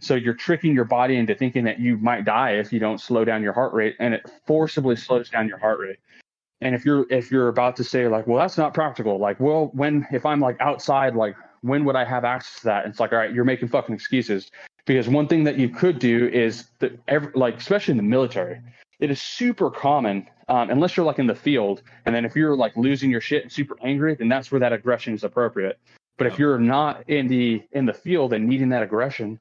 So you're tricking your body into thinking that you might die if you don't slow down your heart rate, and it forcibly slows down your heart rate. And if you're about to say like, well, that's not practical, like, well, if I'm like outside, like, when would I have access to that? And it's like, all right, you're making fucking excuses. Because one thing that you could do is that, especially in the military, it is super common, unless you're like in the field. And then if you're like losing your shit and super angry, then that's where that aggression is appropriate. But if you're not in the field and needing that aggression,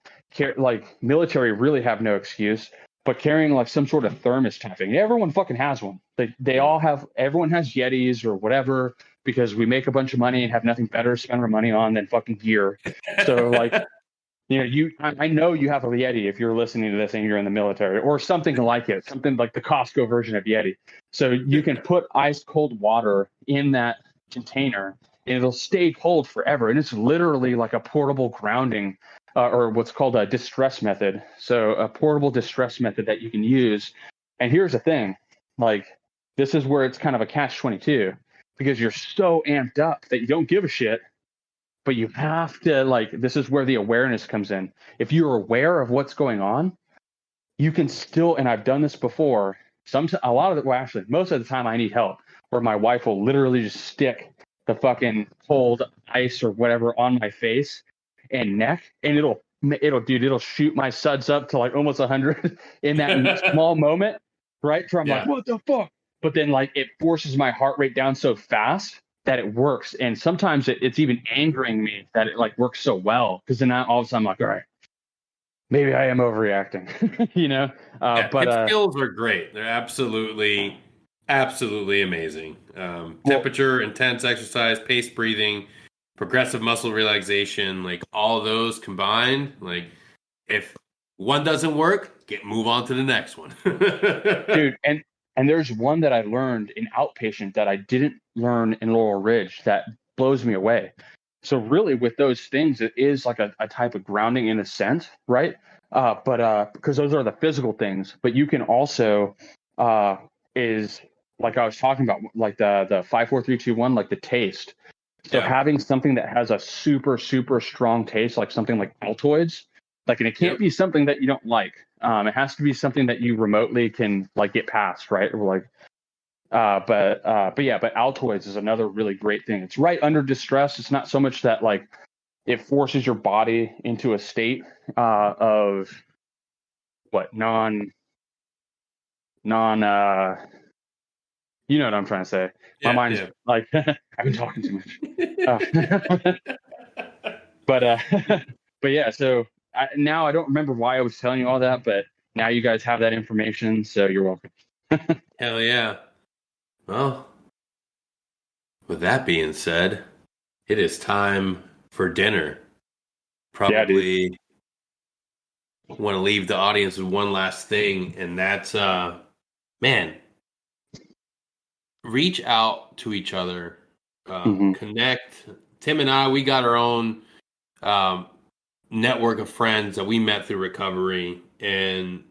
like, military really have no excuse. But carrying like some sort of thermos tapping, everyone fucking has one. Everyone has Yetis or whatever, because we make a bunch of money and have nothing better to spend our money on than fucking gear. So like, I know you have a Yeti if you're listening to this and you're in the military, or something like it, something like the Costco version of Yeti. So you can put ice cold water in that container and it'll stay cold forever. And it's literally like a portable grounding, or what's called a distress method. So a portable distress method that you can use. And here's the thing, like, this is where it's kind of a catch-22, because you're so amped up that you don't give a shit. But you have to, like, this is where the awareness comes in. If you're aware of what's going on, you can still, and I've done this before, most of the time I need help, where my wife will literally just stick the fucking cold ice or whatever on my face and neck, and it'll shoot my suds up to like almost 100 in that small moment, right? Where I'm like, what the fuck? But then like it forces my heart rate down so fast that it works. And sometimes it's even angering me that it like works so well, because then all of a sudden I'm like, all right, maybe I am overreacting, But skills are great. They're absolutely amazing. Temperature, intense exercise, paced breathing, progressive muscle relaxation, like all of those combined, like if one doesn't work, move on to the next one. Dude, and there's one that I learned in outpatient that I didn't learn in Laurel Ridge that blows me away. So really with those things, it is like a type of grounding in a sense, right? But because those are the physical things, but you can also, is like I was talking about, like the 5, 4, 3, 2, 1, like the taste. So having something that has a super, super strong taste, like something like Altoids, like, and it can't be something that you don't like. It has to be something that you remotely can like get past, right? Or like, but Altoids is another really great thing. It's right under distress. It's not so much that like it forces your body into a state of what non you know what I'm trying to say. My mind's like, I've been talking too much. But yeah, so now I don't remember why I was telling you all that, but now you guys have that information, so you're welcome. Hell yeah. Well, with that being said, it is time for dinner. Probably want to leave the audience with one last thing, and that's, man, reach out to each other, connect. Tim and I, we got our own network of friends that we met through recovery, and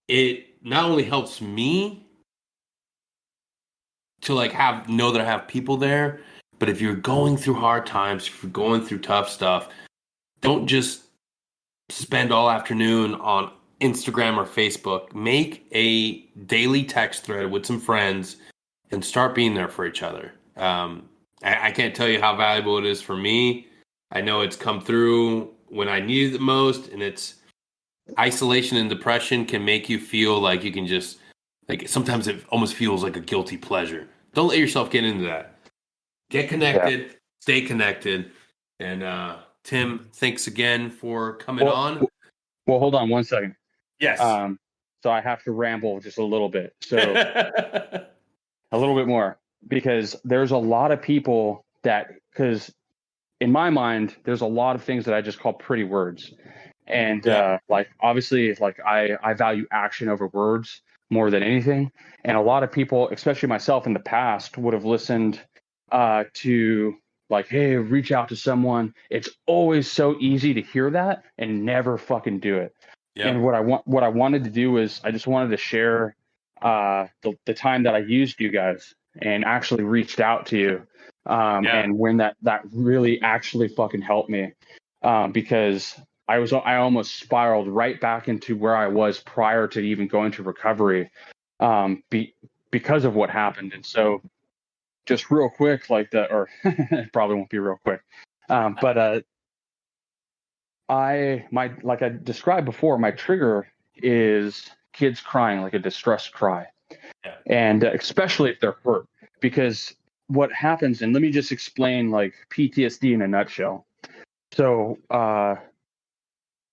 it not only helps me to like know that I have people there, but if you're going through hard times, if you're going through tough stuff, don't just spend all afternoon on Instagram or Facebook. Make a daily text thread with some friends and start being there for each other. I can't tell you how valuable it is for me. I know it's come through when I needed it most, and it's isolation and depression can make you feel like you can just, like, sometimes it almost feels like a guilty pleasure. Don't let yourself get into that. Get connected, stay connected. And Tim, thanks again for coming on. Well, hold on one second. Yes. So I have to ramble just a little bit. So a little bit more, because there's a lot of people because in my mind, there's a lot of things that I just call pretty words. And like, obviously, like I value action over words more than anything. And a lot of people, especially myself in the past, would have listened to like, hey, reach out to someone. It's always so easy to hear that and never fucking do it. Yep. And what I wanted to do is I just wanted to share the time that I used you guys and actually reached out to you. And when that really actually fucking helped me, because I almost spiraled right back into where I was prior to even going to recovery, because of what happened. And so, just real quick, it probably won't be real quick, but like I described before, my trigger is kids crying, like a distressed cry, and especially if they're hurt, because what happens, and let me just explain like PTSD in a nutshell. So,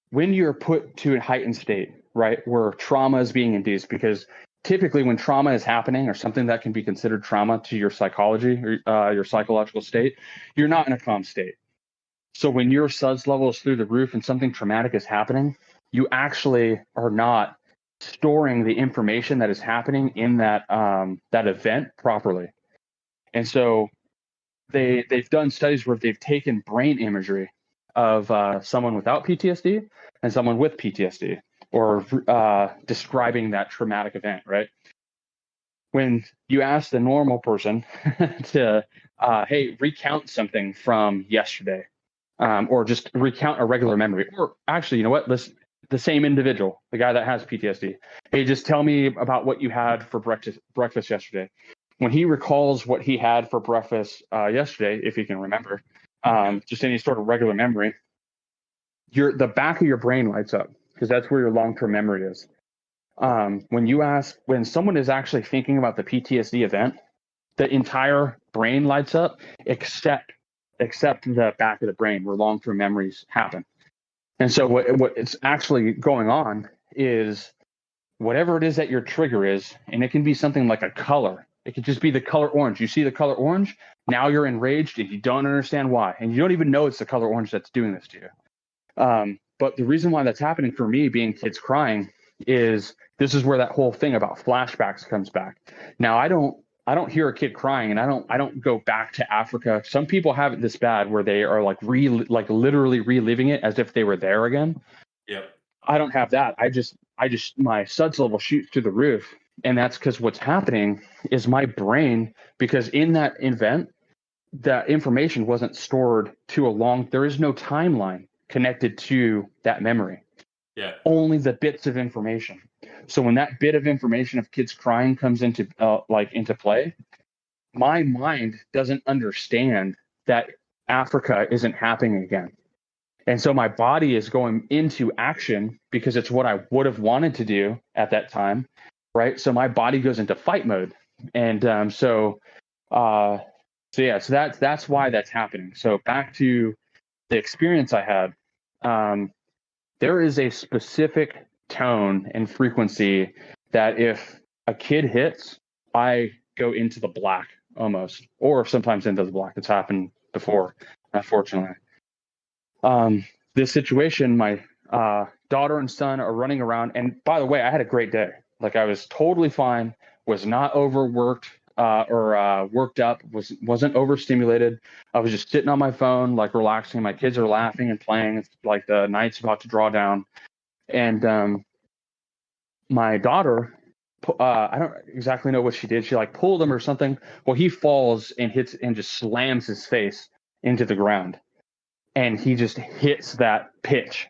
when you're put to a heightened state, right, where trauma is being induced, because typically when trauma is happening or something that can be considered trauma to your psychology or your psychological state, you're not in a calm state. So when your SUDS level is through the roof and something traumatic is happening, you actually are not storing the information that is happening in that event properly. And so they've done studies where they've taken brain imagery of someone without PTSD and someone with PTSD, or describing that traumatic event, right? When you ask the normal person to, hey, recount something from yesterday, or just recount a regular memory, or actually, you know what? The same individual, the guy that has PTSD, hey, just tell me about what you had for breakfast yesterday. When he recalls what he had for breakfast yesterday, if he can remember, just any sort of regular memory, the back of your brain lights up, because that's where your long-term memory is. When someone is actually thinking about the PTSD event, the entire brain lights up except the back of the brain where long-term memories happen. And so what it's actually going on is whatever it is that your trigger is, and it can be something like a color. It could just be the color orange. You see the color orange, now you're enraged and you don't understand why. And you don't even know it's the color orange that's doing this to you. But the reason why that's happening for me, being kids crying, is this is where that whole thing about flashbacks comes back. Now, I don't hear a kid crying, and I don't go back to Africa. Some people have it this bad where they are like literally reliving it as if they were there again. Yep. I don't have that. I just my SUDS level shoots through the roof, and that's because what's happening is my brain, because in that event, that information wasn't stored there is no timeline connected to that memory. Yeah. Only the bits of information. So when that bit of information of kids crying comes into play, my mind doesn't understand that Africa isn't happening again. And so my body is going into action because it's what I would have wanted to do at that time, right? So my body goes into fight mode. And so that's why that's happening. So back to the experience I had, there is a specific tone and frequency that if a kid hits, I go into the black almost, or sometimes into the black. It's happened before, unfortunately. This situation, my daughter and son are running around. And by the way, I had a great day. Like, I was totally fine, was not overworked or worked up, wasn't overstimulated. I was just sitting on my phone, like relaxing. My kids are laughing and playing. It's like the night's about to draw down. And my daughter, I don't exactly know what she did. She like pulled him or something. Well, he falls and hits and just slams his face into the ground. And he just hits that pitch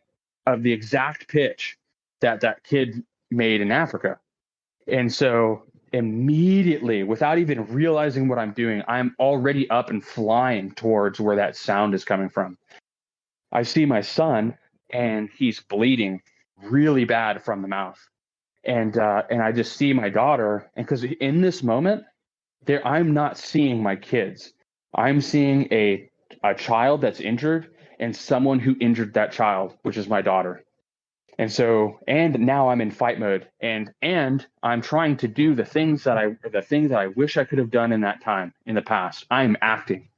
of the exact pitch that kid made in Africa. And so immediately, without even realizing what I'm doing, I'm already up and flying towards where that sound is coming from. I see my son, and he's bleeding really bad from the mouth. And I just see my daughter, and because in this moment, I'm not seeing my kids. I'm seeing a child that's injured and someone who injured that child, which is my daughter. And now I'm in fight mode, and I'm trying to do the things that I wish I could have done in that time in the past. I'm acting.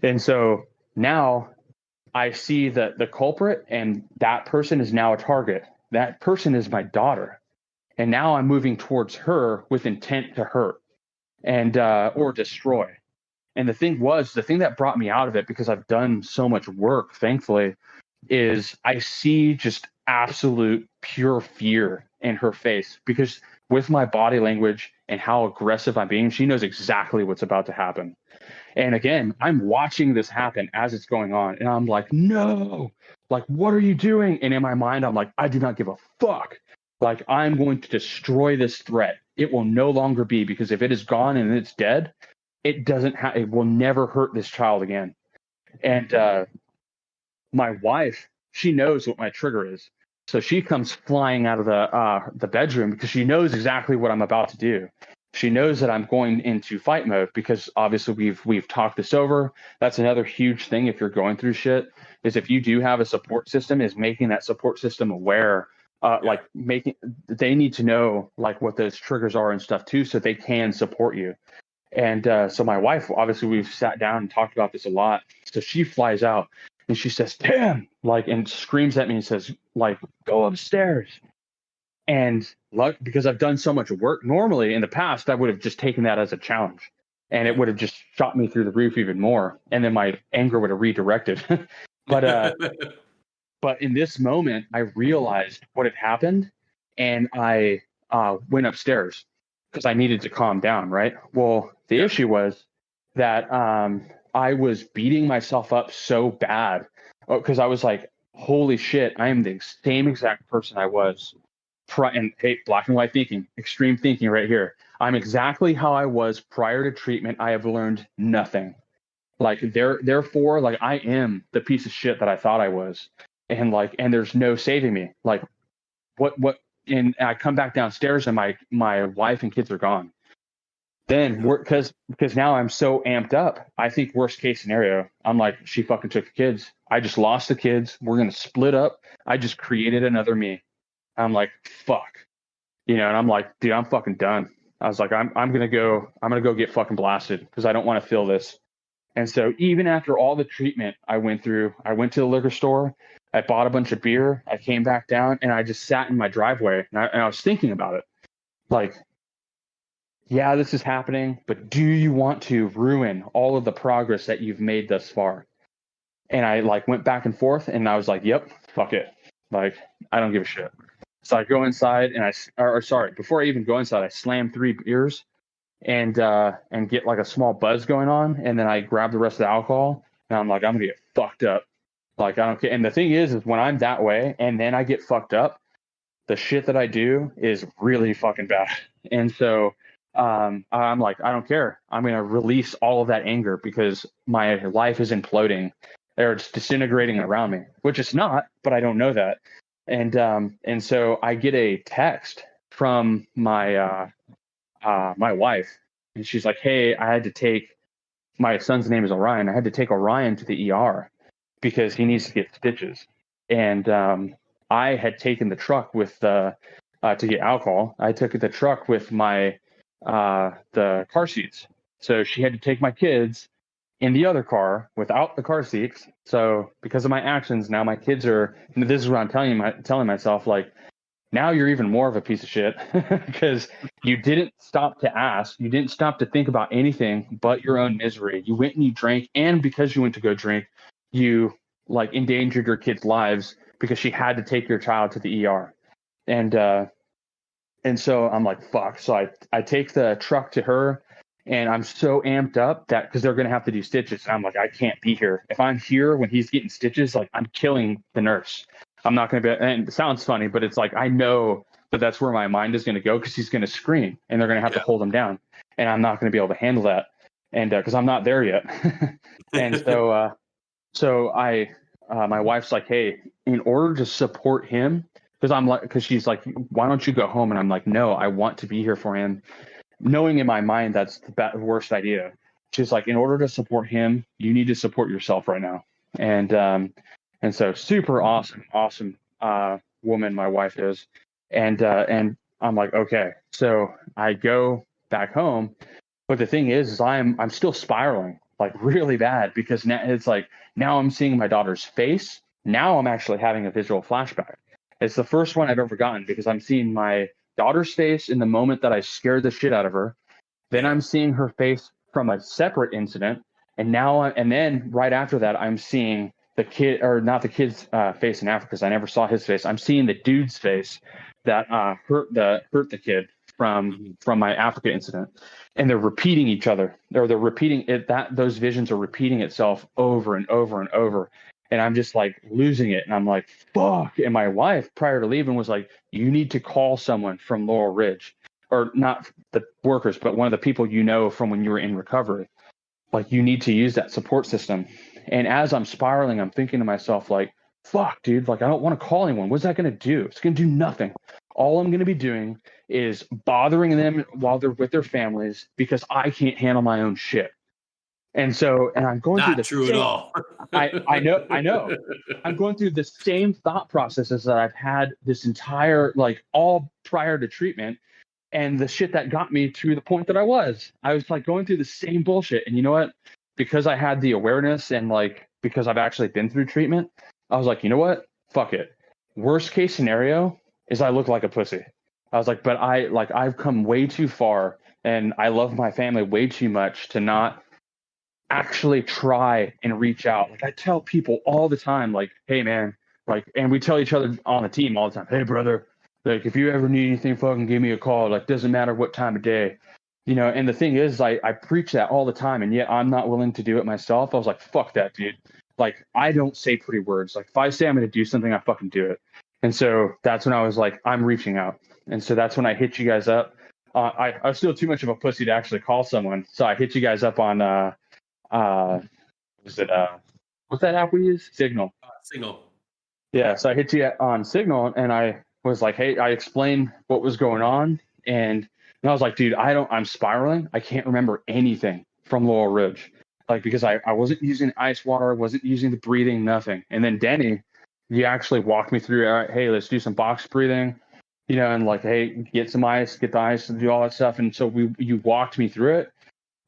And so now I see the culprit, and that person is now a target. That person is my daughter. And now I'm moving towards her with intent to hurt and or destroy. And the thing that brought me out of it, because I've done so much work, thankfully, is I see just absolute pure fear in her face, because with my body language and how aggressive I'm being, she knows exactly what's about to happen. And again, I'm watching this happen as it's going on, and I'm like, no, like, what are you doing? And in my mind, I'm like, I do not give a fuck. Like, I'm going to destroy this threat. It will no longer be, because if it is gone and it's dead, it will never hurt this child again. And my wife, she knows what my trigger is. So she comes flying out of the bedroom, because she knows exactly what I'm about to do. She knows that I'm going into fight mode, because obviously we've talked this over. That's another huge thing if you're going through shit, is if you do have a support system, is making that support system aware. Like they need to know like what those triggers are and stuff too, so they can support you. And so my wife, obviously we've sat down and talked about this a lot. So she flies out and she says, damn, like, and screams at me and says, like, go upstairs. And because I've done so much work, normally in the past, I would have just taken that as a challenge, and it would have just shot me through the roof even more. And then my anger would have redirected. But in this moment, I realized what had happened, and I went upstairs because I needed to calm down, right? Well, the issue was that I was beating myself up so bad, because I was like, holy shit, I am the same exact person I was. And hey, black and white thinking, extreme thinking right here. I'm exactly how I was prior to treatment. I have learned nothing. Like, therefore, like, I am the piece of shit that I thought I was. And there's no saving me. Like, what, and I come back downstairs and my wife and kids are gone. Then because now I'm so amped up, I think worst case scenario, I'm like, she fucking took the kids. I just lost the kids. We're going to split up. I just created another me. I'm like, fuck, and I'm like, dude, I'm fucking done. I was like, I'm going to go get fucking blasted, because I don't want to feel this. And so even after all the treatment I went through, I went to the liquor store, I bought a bunch of beer, I came back down, and I just sat in my driveway, and I was thinking about it. Like, yeah, this is happening, but do you want to ruin all of the progress that you've made thus far? And I went back and forth, and I was like, yep, fuck it. Like, I don't give a shit. So I go inside, and before I even go inside, I slam 3 beers and get like a small buzz going on, and then I grab the rest of the alcohol, and I'm like, I'm gonna get fucked up. Like, I don't care. And the thing is when I'm that way and then I get fucked up, the shit that I do is really fucking bad. And so I'm like, I don't care. I'm gonna release all of that anger, because my life is imploding, or it's disintegrating around me, which it's not, but I don't know that. And so I get a text from my my wife, and she's like, hey, I had to take, my son's name is Orion. I had to take Orion to the ER because he needs to get stitches. And I had taken the truck with to get alcohol. I took the truck with my the car seats. So she had to take my kids in the other car without the car seats. So because of my actions, now my kids are, and this is what I'm telling myself, like, now you're even more of a piece of shit, because you didn't stop to ask. You didn't stop to think about anything but your own misery. You went and you drank. And because you went to go drink, you endangered your kids' lives, because she had to take your child to the ER. And so I'm like, fuck. So I take the truck to her, and I'm so amped up that, because they're going to have to do stitches. And I'm like, I can't be here. If I'm here when he's getting stitches, like, I'm killing the nurse. I'm not going to be, and it sounds funny, but it's like, I know that that's where my mind is going to go, because he's going to scream and they're going to have to hold him down, and I'm not going to be able to handle that. And because I'm not there yet. And so my wife's like, hey, in order to support him, because she's like, why don't you go home? And I'm like, no, I want to be here for him. Knowing in my mind, that's the worst idea. She's like, in order to support him, you need to support yourself right now. And so super awesome woman, my wife is, and I'm like, okay. So I go back home, but the thing is I'm still spiraling like really bad because now it's like now I'm seeing my daughter's face. Now I'm actually having a visual flashback. It's the first one I've ever gotten because I'm seeing my daughter's face in the moment that I scared the shit out of her. Then I'm seeing her face from a separate incident, and then right after that, I'm seeing the kid, or not the kid's face in Africa, because I never saw his face. I'm seeing the dude's face that hurt the kid from my Africa incident, and they're repeating each other, or they're repeating it. That those visions are repeating itself over and over and over, and I'm just like losing it, and I'm like, fuck. And my wife, prior to leaving, was like, you need to call someone from Laurel Ridge, or not the workers, but one of the people you know from when you were in recovery. Like, you need to use that support system. And as I'm spiraling, I'm thinking to myself, like, fuck, dude, like, I don't want to call anyone. What's that going to do? It's going to do nothing. All I'm going to be doing is bothering them while they're with their families because I can't handle my own shit. And I'm going through Not true at all. I know. I'm going through the same thought processes that I've had this entire, like, all prior to treatment. And the shit that got me to the point that I was like going through the same bullshit. And you know what? Because I had the awareness and like, because I've actually been through treatment, I was like, you know what? Fuck it. Worst case scenario is I look like a pussy. I was like, but I've come way too far and I love my family way too much to not actually try and reach out. Like, I tell people all the time, like, hey man, like, and we tell each other on the team all the time, hey brother, like, if you ever need anything, fucking give me a call. Like, doesn't matter what time of day, you know. And the thing is, I preach that all the time, and yet I'm not willing to do it myself. I was like, fuck that, dude. Like, I don't say pretty words. Like, if I say I'm going to do something, I fucking do it. And so that's when I was like, I'm reaching out. And so that's when I hit you guys up. I was still too much of a pussy to actually call someone. So I hit you guys up on, what's that app we use? Signal. Signal. Yeah. So I hit you on Signal, and I was like, hey, I explained what was going on. And I was like, dude, I'm spiraling. I can't remember anything from Laurel Ridge. Like, because I wasn't using ice water, wasn't using the breathing, nothing. And then Denny, you actually walked me through, all right, hey, let's do some box breathing, you know, and like, hey, get some ice, get the ice, and do all that stuff. And so you walked me through it.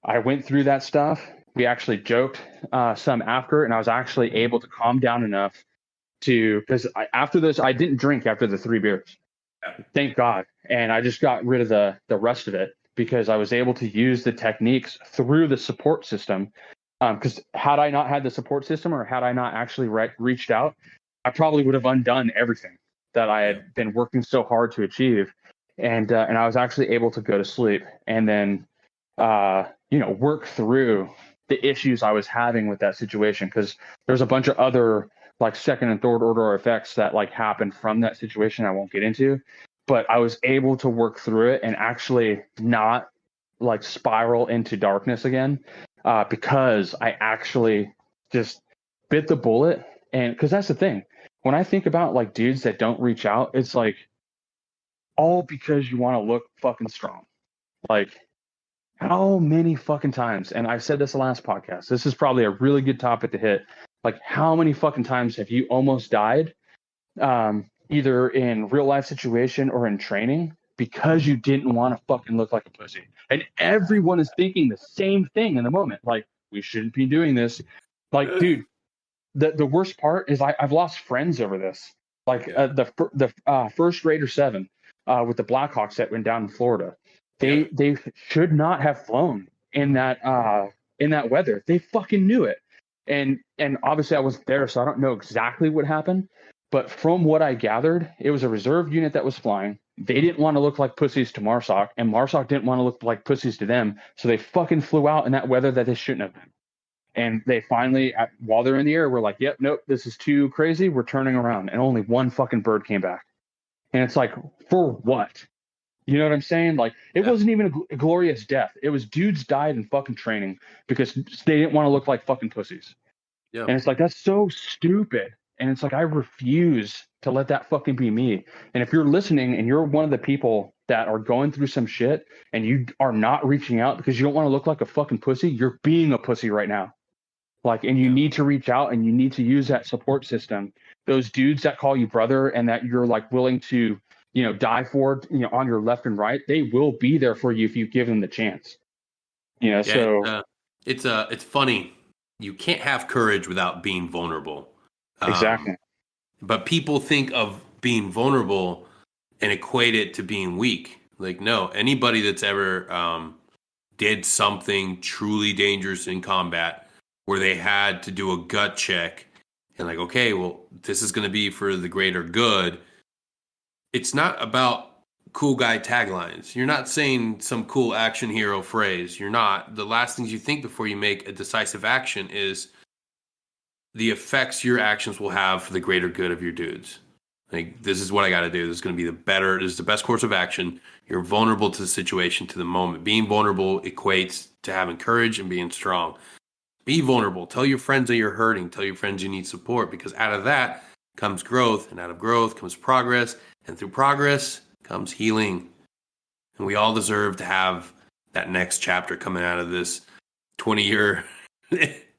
I went through that stuff. We actually joked some after, and I was actually able to calm down enough because after this, I didn't drink after the 3 beers. Thank God. And I just got rid of the rest of it because I was able to use the techniques through the support system. Because had I not had the support system, or had I not actually reached out, I probably would have undone everything that I had been working so hard to achieve. And I was actually able to go to sleep and then, work through the issues I was having with that situation. Because there's a bunch of other like second and third order effects that like happened from that situation I won't get into, but I was able to work through it and actually not like spiral into darkness again, because I actually just bit the bullet. And because that's the thing, when I think about like dudes that don't reach out, it's like all because you want to look fucking strong. Like, how many fucking times, and I said this the last podcast, this is probably a really good topic to hit. Like, how many fucking times have you almost died, either in real life situation or in training, because you didn't want to fucking look like a pussy? And everyone is thinking the same thing in the moment. Like, we shouldn't be doing this. Like, dude, the worst part is I've lost friends over this. Like, the first Raider 7 with the Blackhawks that went down in Florida. They should not have flown in that weather. They fucking knew it. And obviously I wasn't there, so I don't know exactly what happened. But from what I gathered, it was a reserve unit that was flying. They didn't want to look like pussies to MARSOC, and MARSOC didn't want to look like pussies to them. So they fucking flew out in that weather that they shouldn't have been. And they finally, while they're in the air, were like, yep, nope, this is too crazy. We're turning around. And only one fucking bird came back. And it's like, for what? You know what I'm saying? Like, it wasn't even a glorious death. It was dudes died in fucking training because they didn't want to look like fucking pussies. Yeah. And it's like, that's so stupid. And it's like, I refuse to let that fucking be me. And if you're listening and you're one of the people that are going through some shit and you are not reaching out because you don't want to look like a fucking pussy, you're being a pussy right now. Like, and you need to reach out and you need to use that support system, those dudes that call you brother and that you're like willing to, die for, on your left and right, they will be there for you if you give them the chance. So it's funny. You can't have courage without being vulnerable. Exactly. But people think of being vulnerable and equate it to being weak. Like, no, anybody that's ever did something truly dangerous in combat where they had to do a gut check and like, okay, well, this is going to be for the greater good. It's not about cool guy taglines. You're not saying some cool action hero phrase. You're not. The last things you think before you make a decisive action is the effects your actions will have for the greater good of your dudes. Like, this is what I got to do. This is going to be this is the best course of action. You're vulnerable to the situation, to the moment. Being vulnerable equates to having courage and being strong. Be vulnerable. Tell your friends that you're hurting. Tell your friends you need support, because out of that comes growth, and out of growth comes progress, and through progress comes healing. And we all deserve to have that next chapter coming out of this 20-year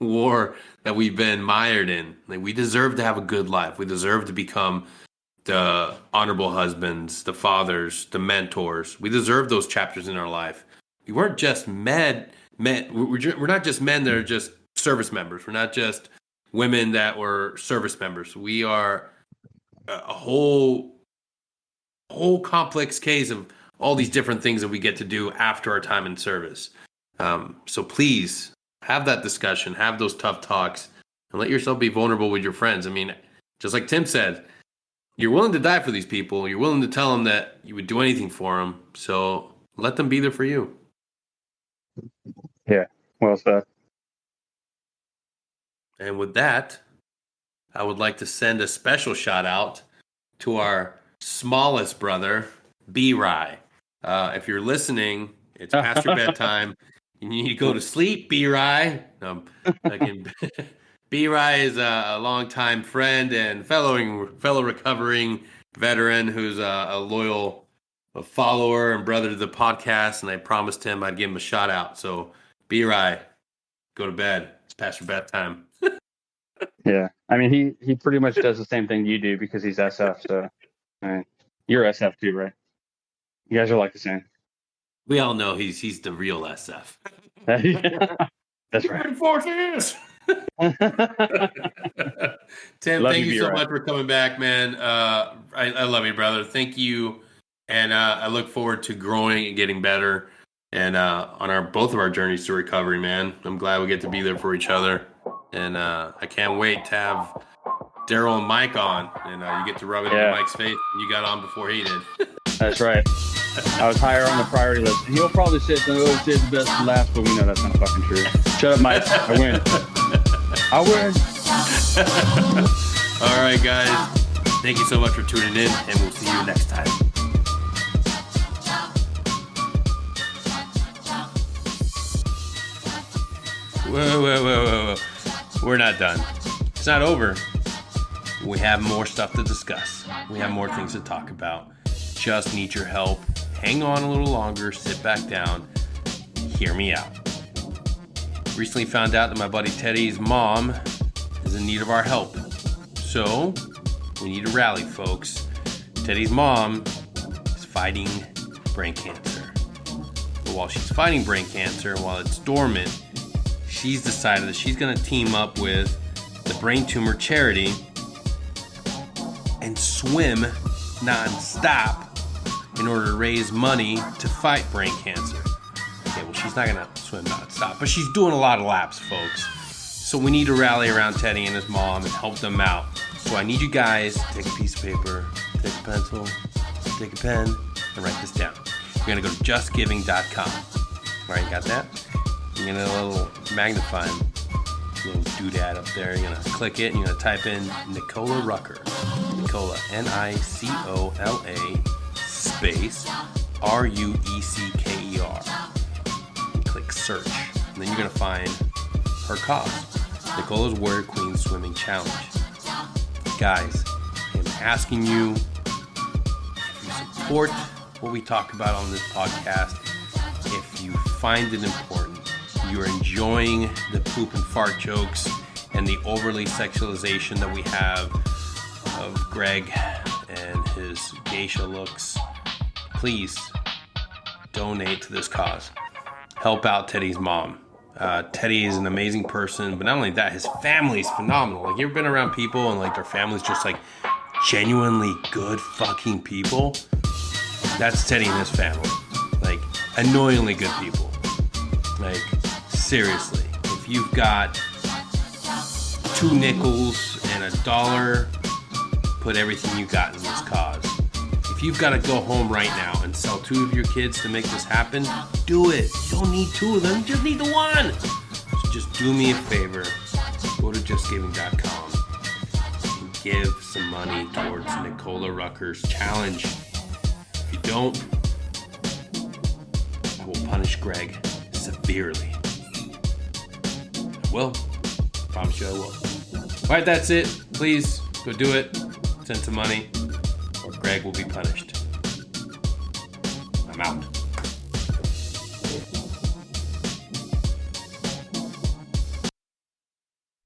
war that we've been mired in. Like, we deserve to have a good life. We deserve to become the honorable husbands, the fathers, the mentors. We deserve those chapters in our life. We weren't just men. We're not just men that are just service members. We're not just women that were service members. We are a whole complex case of all these different things that we get to do after our time in service. So please have that discussion, have those tough talks, and let yourself be vulnerable with your friends. I mean, just like Tim said, you're willing to die for these people. You're willing to tell them that you would do anything for them. So let them be there for you. Yeah, well said. And with that, I would like to send a special shout out to our smallest brother, B-Rye. If you're listening, it's past your bedtime. You need to go to sleep, B-Rye. B-Rye is a longtime friend and fellow recovering veteran who's a loyal follower and brother to the podcast, and I promised him I'd give him a shout out. So, B-Rye, go to bed. It's past your bedtime. Yeah, I mean, he pretty much does the same thing you do because he's SF. So, you're SF too, right? You guys are like the same. We all know he's the real SF. That's right. Reinforces. Tim, thank you so much for coming back, man. I love you, brother. Thank you, and I look forward to growing and getting better, and on both of our journeys to recovery, man. I'm glad we get to be there for each other, and I can't wait to have Daryl and Mike on, and you get to rub it in Mike's face. You got on before he did. That's right. I was higher on the priority list. He'll probably say the best to last, but we know that's not fucking true. Shut up, Mike. I win. I win. All right, guys. Thank you so much for tuning in, and we'll see you next time. Whoa. We're not done. It's not over. We have more stuff to discuss. We have more things to talk about. Just need your help. Hang on a little longer. Sit back down. Hear me out. Recently found out that my buddy Teddy's mom is in need of our help. So, we need to rally, folks. Teddy's mom is fighting brain cancer. But while she's fighting brain cancer, while it's dormant, she's decided that she's going to team up with the Brain Tumor Charity and swim non-stop in order to raise money to fight brain cancer. Okay, well, she's not going to swim non-stop, but she's doing a lot of laps, folks. So we need to rally around Teddy and his mom and help them out. So I need you guys to take a piece of paper, take a pencil, take a pen, and write this down. You're going to go to justgiving.com. All right, you got that? You're going to a little magnifying little doodad up there. You're going to click it and you're going to type in Nicola Rucker. Nicola, Nicola, space Ruecker. And click search. And then you're going to find her cause, Nicola's Warrior Queen Swimming Challenge. Guys, I'm asking you, if you support what we talk about on this podcast, if you find it important, you're enjoying the poop and fart jokes and the overly sexualization that we have Greg and his geisha looks, please donate to this cause. Help out Teddy's mom. Teddy is an amazing person, but not only that, his family's phenomenal. Like, you ever been around people and like their family's just like genuinely good fucking people? That's Teddy and his family. Like, annoyingly good people. Like, seriously, if you've got 2 nickels and $1, put everything you got in this cause. If you've got to go home right now and sell 2 of your kids to make this happen, do it. You don't need 2 of them, you just need the 1. So just do me a favor. Go to justgiving.com and give some money towards Nicola Rucker's challenge. If you don't, I will punish Greg severely. I will. I promise you I will. All right, that's it. Please go do it. Send some money, or Greg will be punished. I'm out.